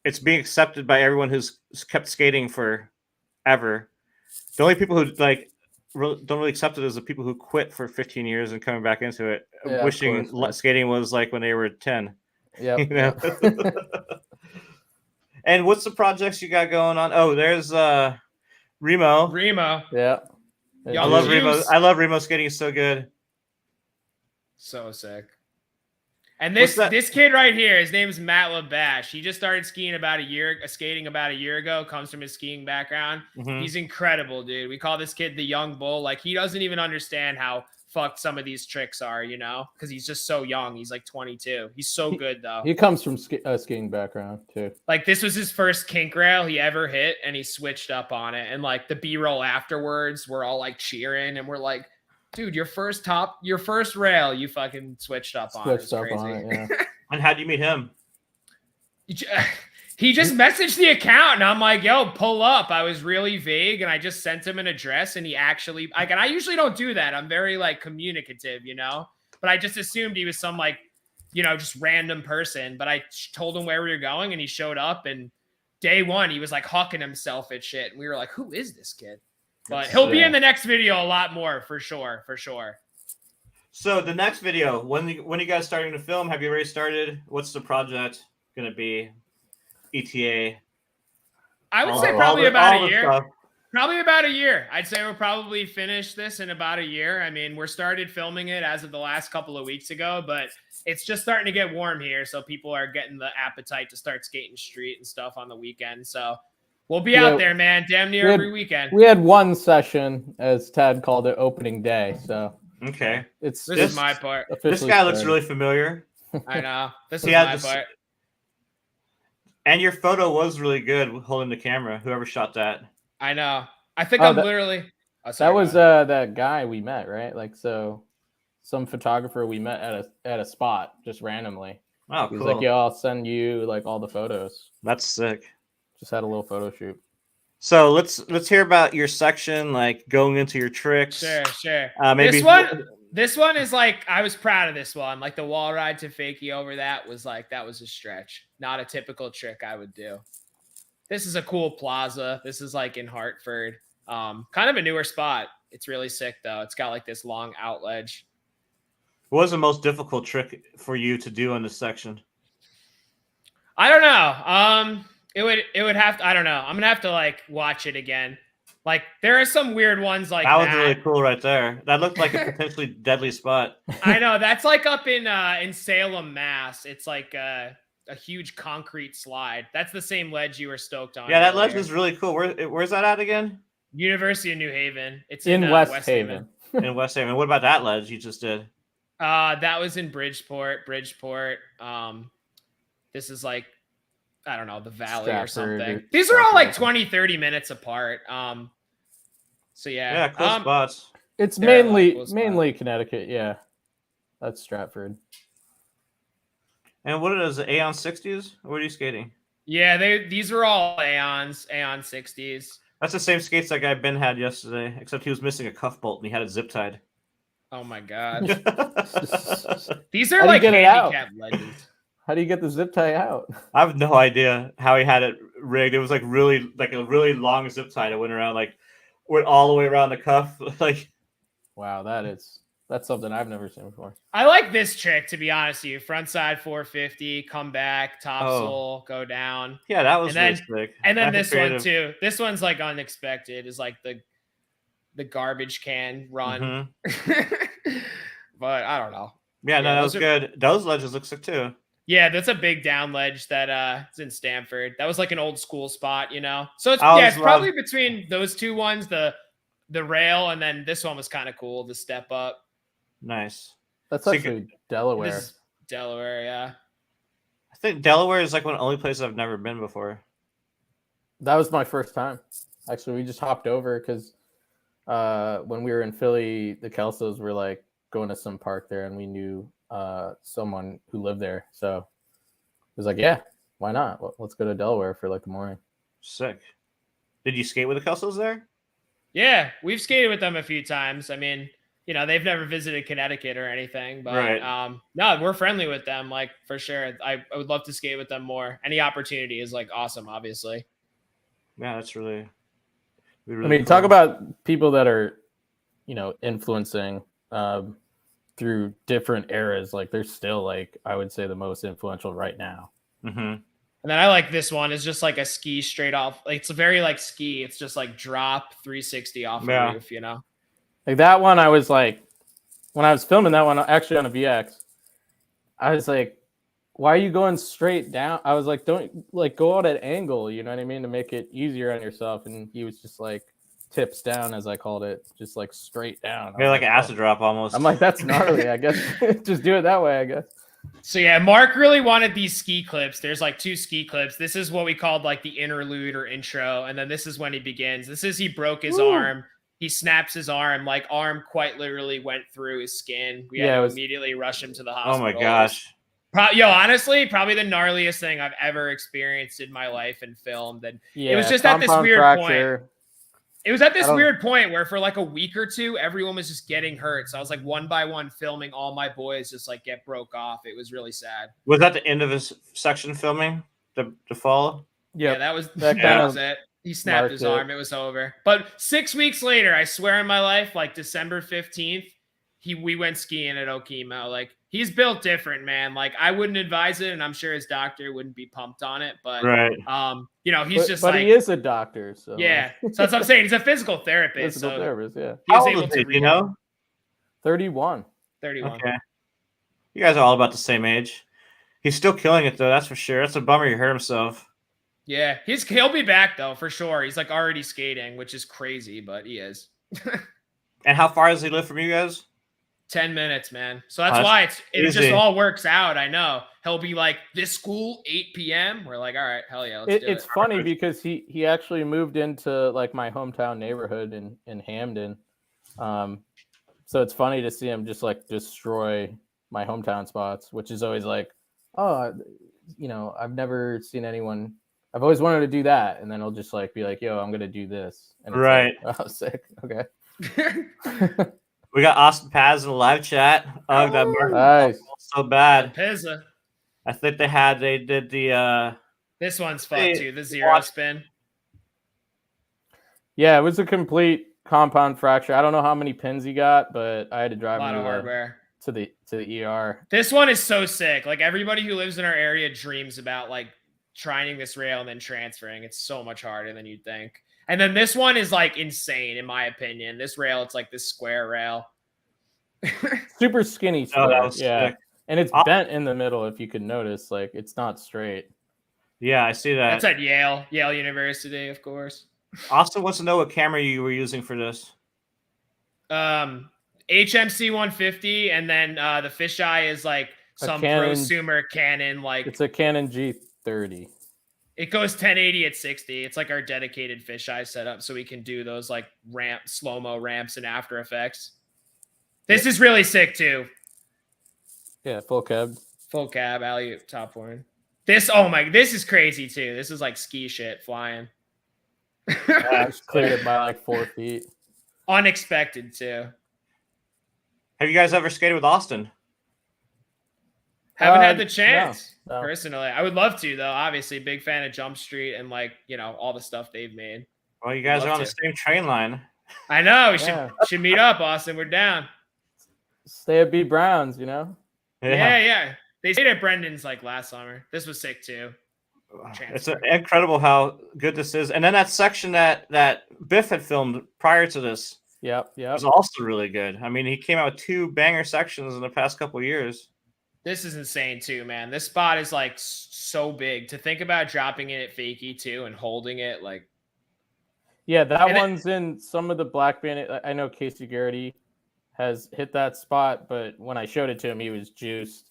it's being accepted by everyone who's kept skating forever. The only people who don't really accept it is the people who quit for 15 years and coming back into it, wishing skating was like when they were 10. Yeah. And what's the projects you got going on? Oh, there's Remo. Yeah. I love Remo. I love Remo skating. It's so good. So sick. And this kid right here, his name is Matt Labash. He just started skating about a year ago, comes from his skiing background. Mm-hmm. He's incredible, dude. We call this kid the young bull. Like, he doesn't even understand how fucked some of these tricks are, because he's just so young. He's like 22. He's so good, though. He comes from skiing background, too. Like, this was his first kink rail he ever hit, and he switched up on it. And, like, the B-roll afterwards, we're all, like, cheering, and we're like, dude, your first rail, you fucking switched up on it. Yeah. And how'd you meet him? He just messaged the account, and I'm like, yo, pull up. I was really vague, and I just sent him an address, and he actually, and I usually don't do that. I'm very, like, communicative, but I just assumed he was some, like, just random person. But I told him where we were going, and he showed up, and day one, he was, like, hucking himself at shit. And we were like, who is this kid? But he'll be in the next video a lot more, for sure. So the next video, when are you guys starting to film? Have you already started? What's the project going to be? ETA? I would say probably about a year. Probably about a year. I'd say we'll probably finish this in about a year. I mean, we're started filming it as of the last couple of weeks ago, but it's just starting to get warm here. So people are getting the appetite to start skating street and stuff on the weekend. So we'll be out there, man, damn near every weekend. We had one session, as Tad called it, opening day. So okay, this is my part. This guy looks really familiar. I know. This is my part. And your photo was really good holding the camera. Whoever shot that. I know. I think I'm literally. That was that guy we met, right? Like, so some photographer we met at a spot just randomly. Oh, He was cool. like, "Yo, I'll send you like all the photos." That's sick. Just had a little photo shoot. So let's hear about your section, like going into your tricks. Sure. Maybe this one is like, I was proud of this one. Like the wall ride to fakie over that was a stretch. Not a typical trick I would do. This is a cool plaza. This is like in Hartford. Kind of a newer spot. It's really sick though. It's got like this long out ledge. What was the most difficult trick for you to do in this section? I don't know. It would have to, I don't know. I'm gonna have to like watch it again. Like there are some weird ones like that. That was really cool right there. That looked like a potentially deadly spot. I know. That's like up in Salem, Mass. It's like a huge concrete slide. That's the same ledge you were stoked on. Yeah, that ledge is really cool. Where's that at again? University of New Haven. It's in West Haven. In West Haven. What about that ledge you just did? That was in Bridgeport. This is like, I don't know, the valley or something. These are all like 20, 30 minutes apart. So yeah. Yeah, cool spots. It's mainly Connecticut, yeah. That's Stratford. And what are those, Aeon 60s? What are you skating? Yeah, these are all Aeon 60s. That's the same skates that guy Ben had yesterday, except he was missing a cuff bolt and he had it zip tied. Oh my god. These are like handicap legends. How do you get the zip tie out? I have no idea how he had it rigged. It was like a really long zip tie that went all the way around the cuff. Like, wow, that is That's something I've never seen before. I like this trick, to be honest with you. Front side 450, come back, topsoul, go down. Yeah, that was And really sick. And then That's this one creative. too. This one's like unexpected. Is like the garbage can run. But I don't know. Yeah, no, that was good. Those ledges look sick too. Yeah, that's a big down ledge that is in Stamford. That was like an old school spot, you know. So it's probably between those two ones, the rail, and then this one was kind of cool, the step up. Nice. That's actually Delaware. This is Delaware, yeah. I think Delaware is like one of the only places I've never been before. That was my first time. Actually, we just hopped over because when we were in Philly, the Kelsos were like going to some park there, and we knew someone who lived there. So it was like, yeah, why not? Let's go to Delaware for like the morning. Sick. Did you skate with the Kelsos there? Yeah, we've skated with them a few times. I mean, you know, they've never visited Connecticut or anything, but no, we're friendly with them, like for sure. I would love to skate with them more. Any opportunity is like awesome, obviously. Yeah, that's really I mean, cool. Talk about people that are, you know, influencing through different eras. Like they're still like, I would say the most influential right now. And then I like this one. It's just like a ski straight off. Like, it's a very like ski. It's just like drop 360 off the roof, you know? Like that one, I was like, when I was filming that one, actually on a VX, I was like, why are you going straight down? I was like, don't like go out at angle, you know what I mean? To make it easier on yourself. And he was just like tips down, as I called it, just like straight down. Yeah, like an acid drop almost. I'm like, that's gnarly, I guess. Just do it that way, I guess. So yeah, Mark really wanted these ski clips. There's like 2 ski clips. This is what we called like the interlude or intro. And then this is when he begins. This is he broke his arm. He snaps his arm, like arm quite literally went through his skin. We had to immediately rush him to the hospital. Oh my gosh. Honestly, probably the gnarliest thing I've ever experienced in my life and filmed. And it was just at this weird point. It was at this weird point where for like a week or two, everyone was just getting hurt. So I was like one by one filming all my boys just like get broke off. It was really sad. Was that the end of his section filming? The fall? Yeah, that was it. He snapped his arm. It was over. But 6 weeks later, I swear on my life, like December 15th, we went skiing at Okemo. Like he's built different, man. Like I wouldn't advise it, and I'm sure his doctor wouldn't be pumped on it. But you know, but he is a doctor, so yeah. So that's what I'm saying. He's a physical therapist. Yeah. He was able to, you know, 31. 31. Okay. You guys are all about the same age. He's still killing it though. That's for sure. That's a bummer. He hurt himself. Yeah, he'll be back though for sure. He's like already skating, which is crazy, but he is. And how far does he live from you guys? 10 minutes, man. So that's why it just all works out. I know he'll be like this school 8 p.m. We're like, all right, hell yeah, let's do it. It's funny because he actually moved into like my hometown neighborhood in Hamden. So it's funny to see him just like destroy my hometown spots, which is always like, oh, you know, I've never seen anyone. I've always wanted to do that, and then he'll just like be like, "Yo, I'm gonna do this." And it's like, oh, sick. Okay. We got Austin Paz in the live chat. Oh, that nice. So bad. Pizza. I think they did the. This one's fun too. The zero spin. Yeah, it was a complete compound fracture. I don't know how many pins he got, but I had to drive him to the ER. This one is so sick. Like everybody who lives in our area dreams about like trying this rail and then transferring. It's so much harder than you'd think. And then this one is like insane in my opinion. This rail, it's like this square rail. Super skinny square. Oh, that was sick. And it's bent in the middle if you could notice. Like it's not straight. Yeah, I see that. That's at Yale University, of course. Austin wants to know what camera you were using for this. HMC 150, and then the fisheye is like some prosumer Canon. Like it's a Canon G30. It goes 1080 at 60. It's like our dedicated fisheye setup, so we can do those like slow-mo ramps in After Effects. This is really sick too. Yeah, full cab, alley top horn. This is crazy too. This is like ski shit flying. I just cleared it by like 4 feet. Unexpected too. Have you guys ever skated with Austin? Haven't had the chance no. personally. I would love to though. Obviously, big fan of Jump Street and like all the stuff they've made. Well, you guys are on the same train line. I know. We should meet up, Austin. We're down. stay at B Browns, you know? Yeah. They stayed at Brendan's like last summer. This was sick too. It's incredible how good this is. And then that section that Biff had filmed prior to this was also really good. I mean, he came out with 2 banger sections in the past couple of years. This is insane too, man. This spot is like so big. To think about dropping it at fakie too and holding it like. Yeah, that one's in some of the Black Bandit. I know Casey Garrity has hit that spot, but when I showed it to him, he was juiced.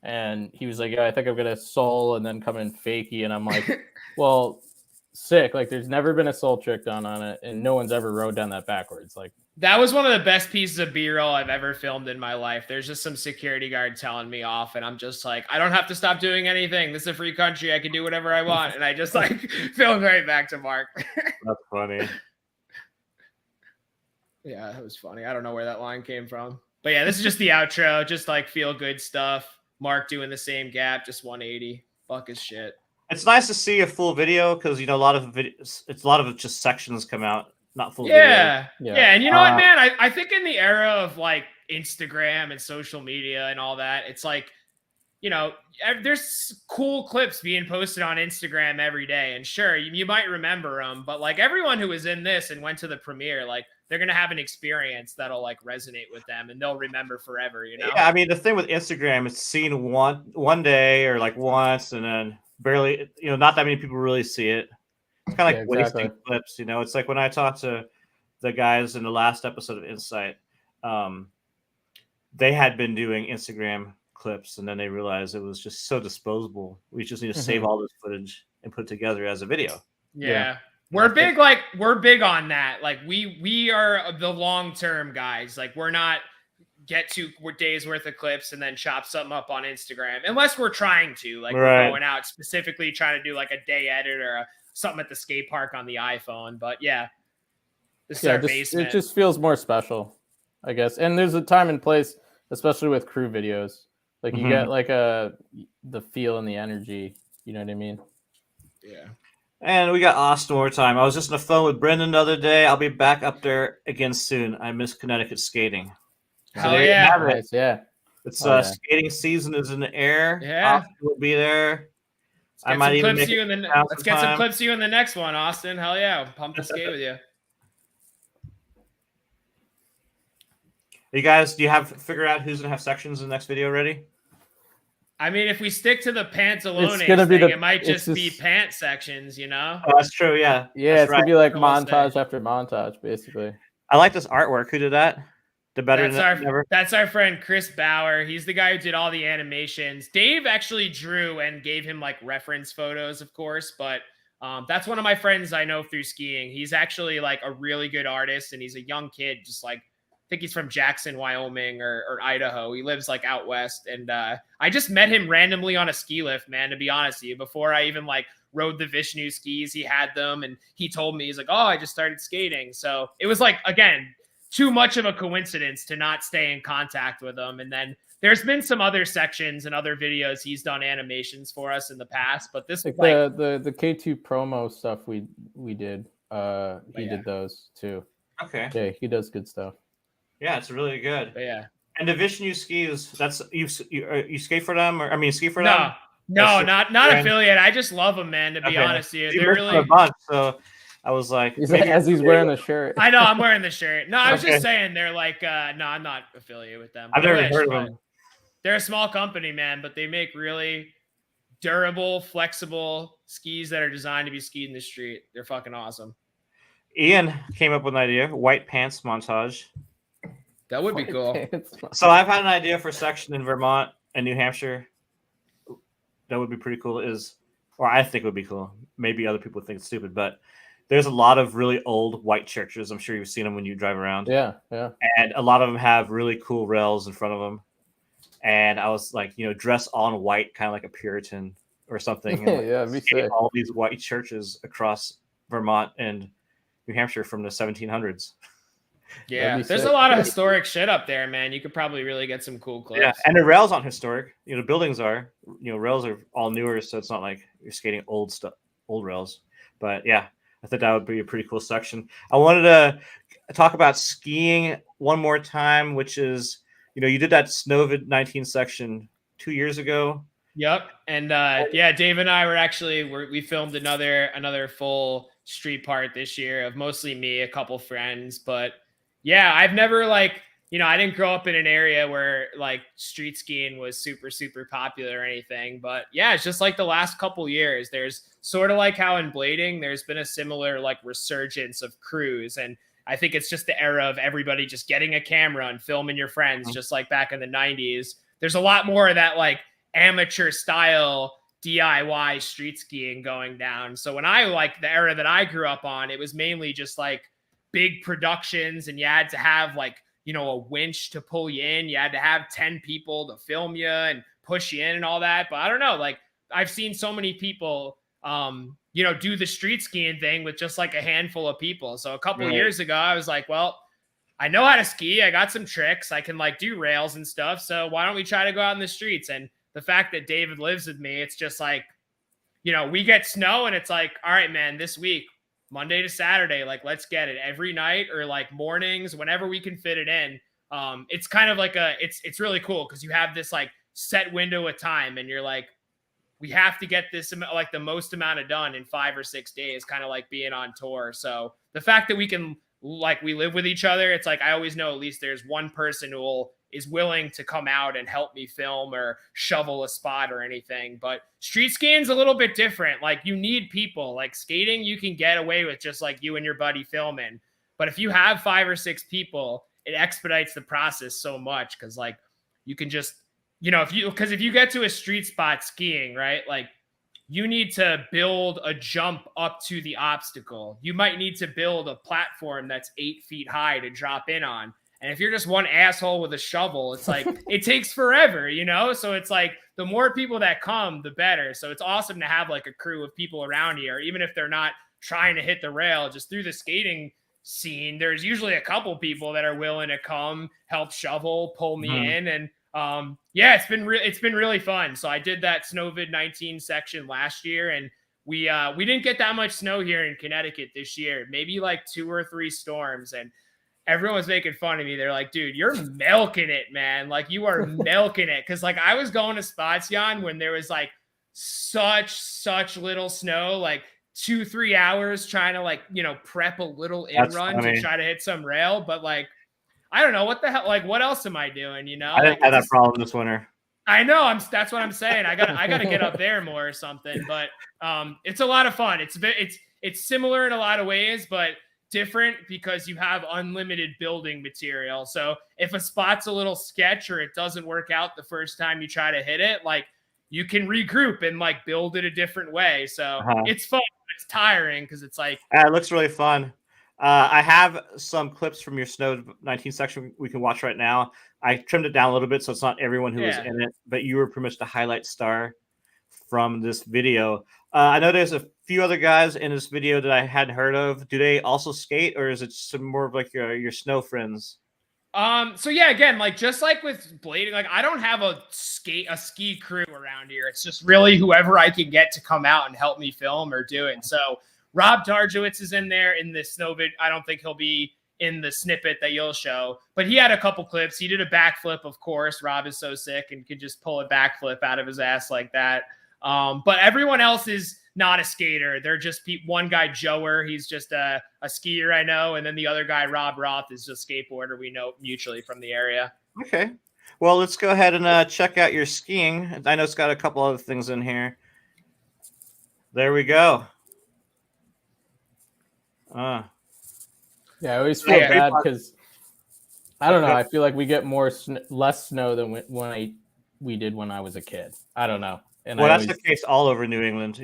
And he was like, yeah, I think I'm going to soul and then come in fakie. And I'm like, well, sick. Like, there's never been a soul trick done on it. And no one's ever rode down that backwards. Like, that was one of the best pieces of B-roll I've ever filmed in my life. There's just some security guard telling me off. And I'm just like, I don't have to stop doing anything. This is a free country. I can do whatever I want. And I just like filmed right back to Mark. That's funny. Yeah, that was funny. I don't know where that line came from. But yeah, this is just the outro. Just like feel good stuff. Mark doing the same gap, just 180. Fuck his shit. It's nice to see a full video because, you know, a lot of just sections come out, not full video. Yeah. And you know what, man? I think in the era of like Instagram and social media and all that, it's like, you know, there's cool clips being posted on Instagram every day. And sure, you might remember them, but like everyone who was in this and went to the premiere, like, they're going to have an experience that'll like resonate with them and they'll remember forever, you know? Yeah, I mean, the thing with Instagram, it's seen one day or like once and then barely, you know, not that many people really see it. It's kind of like wasting clips, you know? It's like when I talked to the guys in the last episode of Insight, they had been doing Instagram clips and then they realized it was just so disposable. We just need to save all this footage and put it together as a video. Yeah. We're big on that. Like we are the long-term guys. Like we're not get 2 days worth of clips and then chop something up on Instagram unless we're trying to, like we're going out specifically trying to do like a day edit or something at the skate park on the iPhone. But yeah, this is our basement. It just feels more special, I guess. And there's a time and place, especially with crew videos. Like you get like the feel and the energy. You know what I mean? Yeah. And we got Austin more time. I was just on the phone with Brendan the other day. I'll be back up there again soon. I miss Connecticut skating. Hell yeah. Nice, yeah. It's skating season is in the air. Yeah. Austin will be there. Let's get some clips of you in the next one, Austin. Hell yeah. I'm pumped to skate with you. You guys, do you have figured out who's going to have sections in the next video ready? I mean, if we stick to the pantalones thing, it might just be pant sections, you know? Oh, that's true, yeah. Yeah, it's going to be like montage after montage, basically. I like this artwork. Who did that? That's our friend Chris Bauer. He's the guy who did all the animations. Dave actually drew and gave him like reference photos, of course, but that's one of my friends I know through skiing. He's actually like a really good artist, and he's a young kid, just like I think he's from Jackson, Wyoming or Idaho. He lives like out west. And I just met him randomly on a ski lift, man, to be honest with you. Before I even like rode the Vishnu skis, he had them and he told me, he's like, oh, I just started skating. So it was like, again, too much of a coincidence to not stay in contact with him. And then there's been some other sections and other videos he's done animations for us in the past. But this like the K2 promo stuff we did. He did those too. Okay. Yeah, he does good stuff. Yeah, it's really good. But yeah. And the Vishnu skis, that's you skate for them, or I mean, ski for them? No, not affiliate. I just love them, man. To be honest with you, they're really a bunch. So I was like, as he's wearing the shirt. I know, I'm wearing the shirt. No, I was just saying they're like, no, I'm not affiliated with them. I've never heard of them. They're a small company, man, but they make really durable, flexible skis that are designed to be skied in the street. They're fucking awesome. Ian came up with an idea: white pants montage. That would be cool. So I've had an idea for a section in Vermont and New Hampshire. That would be pretty cool. Or I think it would be cool. Maybe other people think it's stupid, but there's a lot of really old white churches. I'm sure you've seen them when you drive around. Yeah. And a lot of them have really cool rails in front of them. And I was like, dress all in white, kind of like a Puritan or something. And me too. All these white churches across Vermont and New Hampshire from the 1700s. Yeah, there's a lot of historic shit up there, man. You could probably really get some cool clips. Yeah, and the rails aren't historic. The buildings are. Rails are all newer, so it's not like you're skating old rails. But yeah, I thought that would be a pretty cool section. I wanted to talk about skiing one more time, which is, you did that Snowvid-19 section 2 years ago. Yep. And Dave and I we filmed another full street part this year of mostly me, a couple friends. But yeah, I've never I didn't grow up in an area where like street skiing was super, super popular or anything. But yeah, it's just like the last couple years, there's sort of like how in Bladen, there's been a similar like resurgence of crews. And I think it's just the era of everybody just getting a camera and filming your friends, just like back in the 90s. There's a lot more of that like amateur style DIY street skiing going down. So when the era that I grew up on, it was mainly just like big productions, and you had to have like, a winch to pull you in. You had to have 10 people to film you and push you in and all that. But I don't know, like I've seen so many people, do the street skiing thing with just like a handful of people. So a couple of years ago, I was like, well, I know how to ski. I got some tricks. I can like do rails and stuff. So why don't we try to go out in the streets? And the fact that David lives with me, it's just like, we get snow and it's like, all right, man, this week, Monday to Saturday, like, let's get it every night or like mornings, whenever we can fit it in. It's kind of like it's really cool because you have this like set window of time and you're like, we have to get this like the most amount of done in 5 or 6 days, kind of like being on tour. So the fact that we can we live with each other, it's like I always know at least there's one person who is willing to come out and help me film or shovel a spot or anything. But street skiing's a little bit different. Like you need people. Like skating, you can get away with just like you and your buddy filming. But if you have 5 or 6 people, it expedites the process so much because like you can just, if you get to a street spot skiing, right, like you need to build a jump up to the obstacle. You might need to build a platform that's 8 feet high to drop in on. And if you're just one asshole with a shovel, it's like, it takes forever, So it's like the more people that come, the better. So it's awesome to have like a crew of people around you, or even if they're not trying to hit the rail, just through the skating scene, there's usually a couple people that are willing to come help shovel, pull me in. And it's been really fun. So I did that Snowvid-19 section last year, and we didn't get that much snow here in Connecticut this year, maybe like 2 or 3 storms. And everyone was making fun of me. They're like, dude, you're milking it, man. Like you are milking it. Cause like I was going to spots, Jan, when there was like such little snow, like 2-3 hours trying to like, prep a little in run to try to hit some rail. But like, I don't know what the hell, like what else am I doing? I didn't have that problem this winter. I know. That's what I'm saying. I gotta get up there more or something, but it's a lot of fun. It's similar in a lot of ways, but different because you have unlimited building material. So if a spot's a little sketch or it doesn't work out the first time you try to hit it, like you can regroup and like build it a different way. So it's fun. It's tiring because it's like, it looks really fun. I have some clips from your Snow-19 section we can watch right now. I trimmed it down a little bit so it's not everyone who was in it, but you were pretty much the highlight star from this video. I know there's a few other guys in this video that I hadn't heard of. Do they also skate, or is it some more of like your snow friends? So yeah, again, like just like with Bladen, like I don't have a ski crew around here. It's just really whoever I can get to come out and help me film or do it. So Rob Dargiewicz is in there in this Snowvid. I don't think he'll be in the snippet that you'll show, but he had a couple clips. He did a backflip, of course. Rob is so sick and could just pull a backflip out of his ass like that. But everyone else is not a skater. They're just one guy, Joer. He's just a skier I know. And then the other guy, Rob Roth, is just a skateboarder we know mutually from the area. Okay. Well, let's go ahead and check out your skiing. I know it's got a couple other things in here. There we go. Yeah, I always feel bad because I don't know. I feel like we get less snow than we did when I was a kid. I don't know. And that's the case all over New England.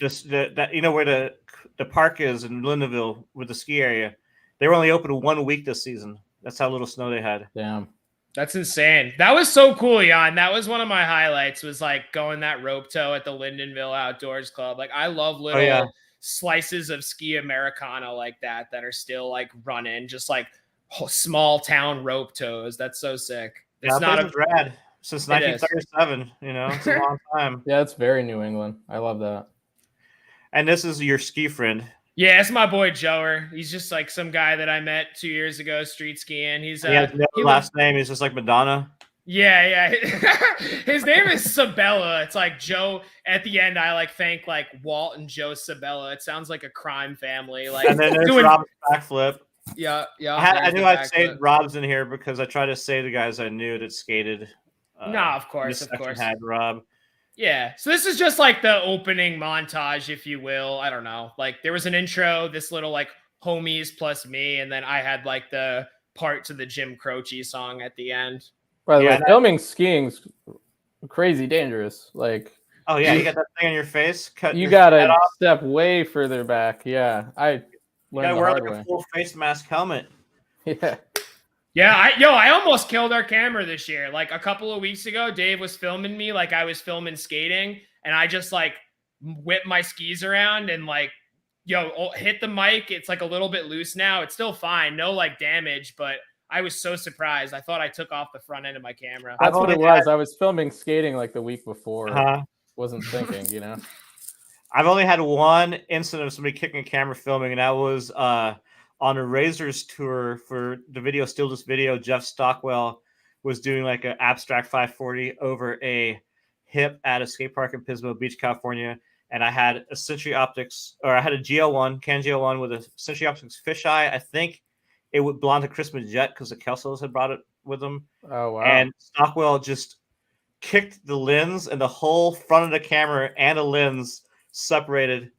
Just that where the park is in Lindenville with the ski area. They were only open 1 week this season. That's how little snow they had. Damn. That's insane. That was so cool, Jan. That was one of my highlights, was like going that rope tow at the Lindenville Outdoors Club. Like I love little slices of ski Americana like that are still like running, just like small town rope tows. That's so sick. It's not rad since 1937. It's a long time. Yeah, it's very New England. I love that. And this is your ski friend. Yeah, it's my boy Joer. He's just like some guy that I met 2 years ago street skiing. He's He has no last name. He's just like Madonna. Yeah. His name is Sabella. It's like Joe. At the end, I like thank like Walt and Joe Sabella. It sounds like a crime family. Like, and then there's Rob's backflip. Yeah. I knew I'd say Rob's in here because I tried to say the guys I knew that skated. No, of course. Had Rob. Yeah. So this is just like the opening montage, if you will. I don't know. Like there was an intro, this little like homies plus me, and then I had like the part to the Jim Croce song at the end. By the way, filming skiing's crazy dangerous. Like, oh yeah, you got that thing on your face. You gotta step way further back. Yeah, I learned the hard way. Like a full face mask helmet. Yeah. Yeah, I almost killed our camera this year. Like a couple of weeks ago, Dave was filming me like I was filming skating, and I just like whipped my skis around and like, hit the mic. It's like a little bit loose now. It's still fine, no like damage, but I was so surprised. I thought I took off the front end of my camera. That's what it was. I was filming skating like the week before. Wasn't thinking, I've only had one incident of somebody kicking a camera filming, and that was on a Razors tour for the video, Still This Video. Jeff Stockwell was doing like an abstract 540 over a hip at a skate park in Pismo Beach, California. And I had a Century Optics, or I had a GL1, Canon GL1 with a Century Optics fisheye. I think it would belong to Christmas Jet because the Kelsos had brought it with them. Oh, wow. And Stockwell just kicked the lens, and the whole front of the camera and the lens separated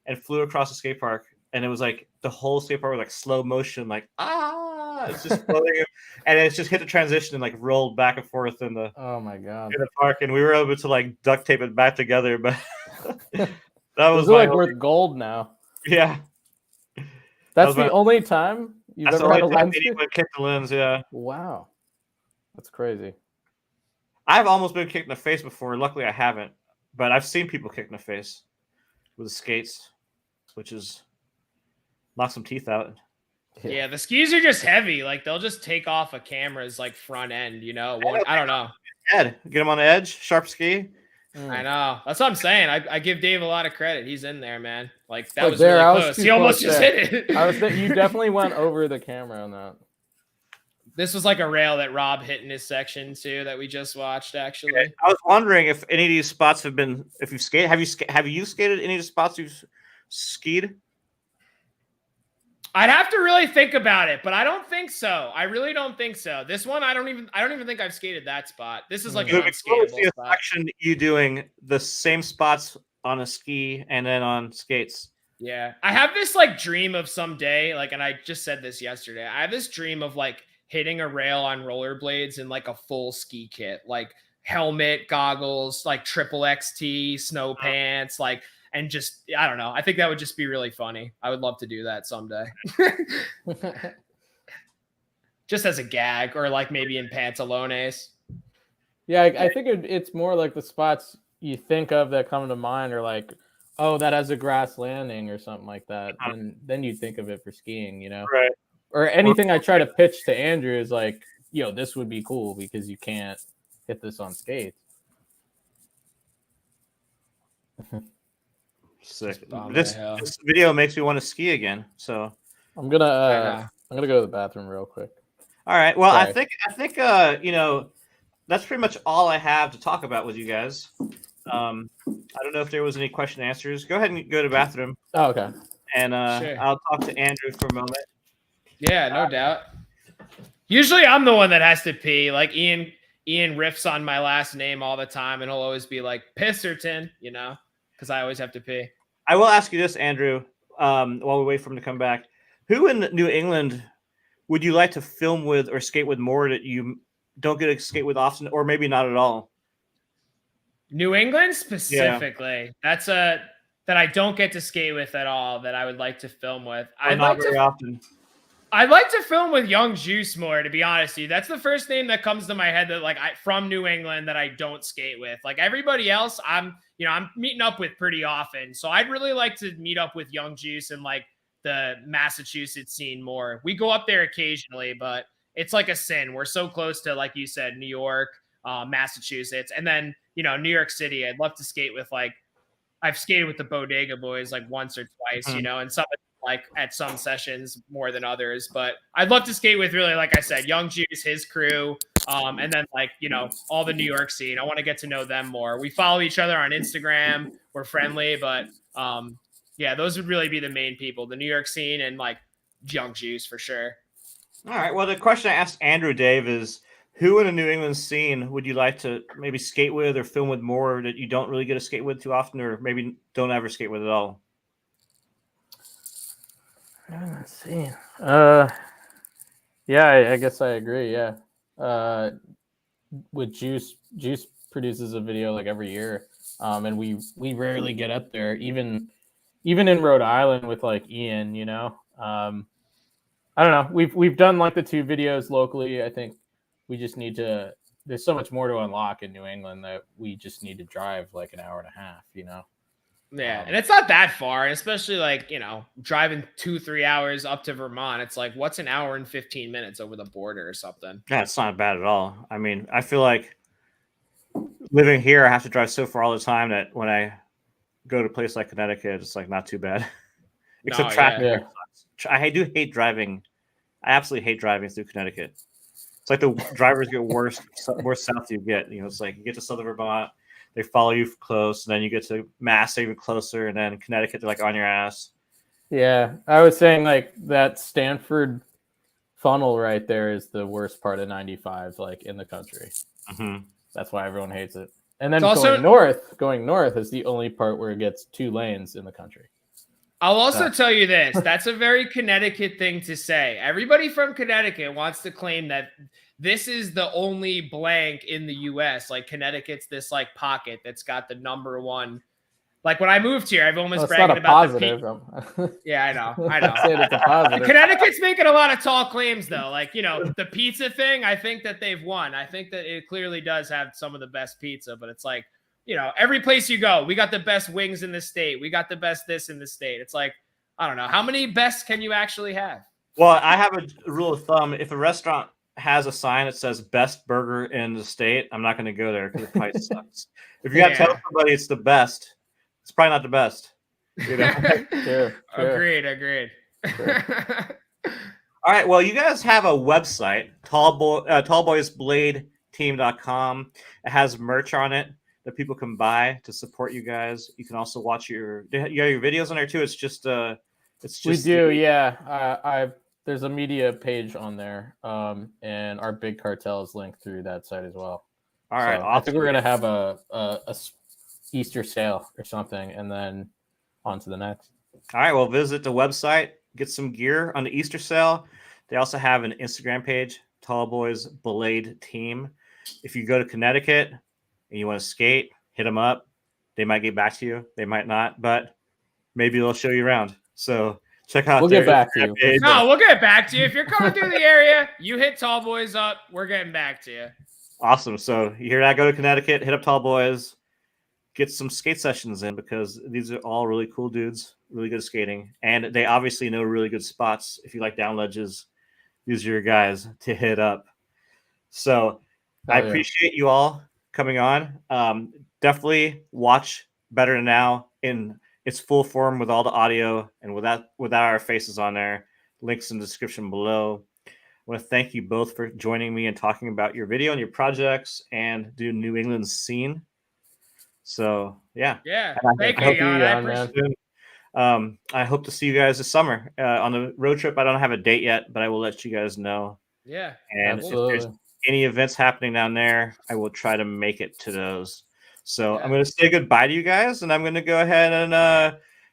and flew across the skate park. And it was like the whole skate park was like slow motion, like it's just floating, and it's just hit the transition and like rolled back and forth in the park, and we were able to like duct tape it back together. But that was like worth gold now. Yeah, that's the only time you've ever had a lens kick the lens. Yeah, wow, that's crazy. I've almost been kicked in the face before. Luckily, I haven't, but I've seen people kicked in the face with the skates, which is knock some teeth out. Yeah, the skis are just heavy. Like they'll just take off a camera's like front end, I don't know. Get him on the edge, sharp ski. I know. That's what I'm saying. I give Dave a lot of credit. He's in there, man. Like that was really close. He almost just hit it. You definitely went over the camera on that. This was like a rail that Rob hit in his section too that we just watched. Actually, I was wondering if any of these spots have been. If you've skated, have you skated any of the spots you've skied? I'd have to really think about it, but I don't think so. I really don't think so. This one, I don't even think I've skated that spot. This is like an unskatable spot. Section you doing the same spots on a ski and then on skates. Yeah, I have this like dream of someday, like, and I just said this yesterday. I have this dream of like hitting a rail on rollerblades in like a full ski kit, like helmet, goggles, like triple XT, snow pants, like. And just, I don't know. I think that would just be really funny. I would love to do that someday. Just as a gag, or like maybe in pantalones. Yeah, I think it's more like the spots you think of that come to mind are like, oh, that has a grass landing or something like that. And then you think of it for skiing, Right. Or anything I try to pitch to Andrew is like, this would be cool because you can't hit this on skates. Sick. This video makes me want to ski again. So I'm gonna go to the bathroom real quick. All right. Well, sorry. I think that's pretty much all I have to talk about with you guys. I don't know if there was any question and answers. Go ahead and go to the bathroom. Oh, okay. And sure. I'll talk to Andrew for a moment. Yeah, no doubt. Usually I'm the one that has to pee. Like Ian riffs on my last name all the time, and he'll always be like Pisserton, because I always have to pee. I will ask you this, Andrew, while we wait for him to come back. Who in New England would you like to film with or skate with more that you don't get to skate with often, or maybe not at all? New England specifically. Yeah. That's that I don't get to skate with at all that I would like to film with. Not very often. I'd like to film with Young Juice more, to be honest with you. That's the first name that comes to my head that from New England that I don't skate with. Like everybody else, I'm meeting up with pretty often. So I'd really like to meet up with Young Juice and like the Massachusetts scene more. We go up there occasionally, but it's like a sin. We're so close to, like you said, New York, Massachusetts, and then, New York City. I'd love to skate with like I've skated with the Bodega boys like once or twice, Mhm. and some like at some sessions more than others. But I'd love to skate with, really, like I said, Young Juice, his crew, and then like all the New York scene. I want to get to know them more. We follow each other on Instagram. We're friendly, but yeah, those would really be the main people: the New York scene and like Young Juice for sure. All right. Well, the question I asked Andrew, Dave, is who in the New England scene would you like to maybe skate with or film with more that you don't really get to skate with too often, or maybe don't ever skate with at all? Let's see. Yeah, I guess I agree. Yeah. With Juice produces a video like every year, and we rarely get up there, even in Rhode Island with like Ian. I don't know. We've done like the 2 videos locally. I think we just need to. There's so much more to unlock in New England that we just need to drive like an hour and a half. Yeah, and it's not that far, and especially like driving 2-3 hours up to Vermont. It's like, what's an hour and 15 minutes over the border or something? Yeah, it's not bad at all. I mean, I feel like living here, I have to drive so far all the time that when I go to a place like Connecticut, it's like not too bad. Except traffic. Yeah. I do hate driving. I absolutely hate driving through Connecticut. It's like the drivers get worse south you get. It's like you get to southern Vermont, they follow you close, and then you get to Mass, they're even closer, and then Connecticut, they're like on your ass. Yeah, I was saying like that Stanford funnel right there is the worst part of 95, like in the country. Mm-hmm. That's why everyone hates it. And then also, going north is the only part where it gets 2 lanes in the country. I'll also tell you this. That's a very Connecticut thing to say. Everybody from Connecticut wants to claim that this is the only blank in the U.S. Like Connecticut's this like pocket that's got the number 1. Like when I moved here, I've almost bragging about positive. Yeah, I know. Saying it's a positive. Connecticut's making a lot of tall claims, though. Like, the pizza thing, I think that they've won. I think that it clearly does have some of the best pizza, but it's like, every place you go, we got the best wings in the state. We got the best this in the state. It's like, I don't know. How many best can you actually have? Well, I have a rule of thumb. If a restaurant has a sign that says best burger in the state, I'm not going to go there because the price sucks. If you got to tell somebody it's the best, it's probably not the best. Sure. Agreed. Sure. All right. Well, you guys have a website, tallboysbladeteam.com. It has merch on it that people can buy to support you guys. You can also watch your videos on there too. It's just we do, yeah. There's a media page on there, and our big cartel is linked through that site as well. All right, awesome. I think we're gonna have a Easter sale or something, and then on to the next. All right, well, visit the website, get some gear on the Easter sale. They also have an Instagram page, Tall Boys Blade Team. If you go to Connecticut and you want to skate, hit them up. They might get back to you. They might not, but maybe they'll show you around. So check out. We'll get back to you. No, we'll get back to you. If you're coming through the area, you hit Tall Boys up. We're getting back to you. Awesome. So you hear that? Go to Connecticut, hit up Tall Boys, get some skate sessions in because these are all really cool dudes, really good skating, and they obviously know really good spots. If you like down ledges, these are your guys to hit up. So I appreciate you all coming on. Definitely watch Better Now in its full form with all the audio and without our faces on there. Links in the description below. I want to thank you both for joining me and talking about your video and your projects and the New England scene. So yeah. Thank you. I hope to see you guys this summer on the road trip. I don't have a date yet, but I will let you guys know. Yeah, and absolutely. If there's any events happening down there, I will try to make it to those. So I'm going to say goodbye to you guys, and I'm going to go ahead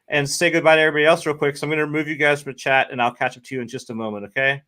and say goodbye to everybody else real quick. So I'm going to remove you guys from the chat, and I'll catch up to you in just a moment. Okay.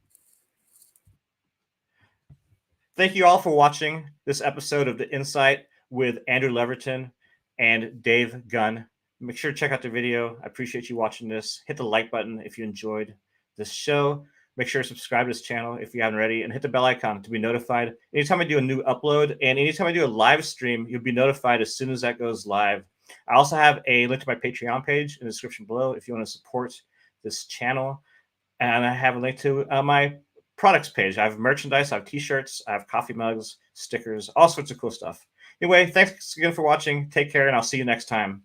Thank you all for watching this episode of The Insight with Andrew Leverton and Dave Gunn. Make sure to check out the video. I appreciate you watching this. Hit the like button if you enjoyed this show. Make sure to subscribe to this channel if you haven't already, and hit the bell icon to be notified anytime I do a new upload, and anytime I do a live stream, you'll be notified as soon as that goes live. I also have a link to my Patreon page in the description below if you want to support this channel, and I have a link to my products page. I have merchandise, I have t-shirts, I have coffee mugs, stickers, all sorts of cool stuff. Anyway, thanks again for watching. Take care, and I'll see you next time.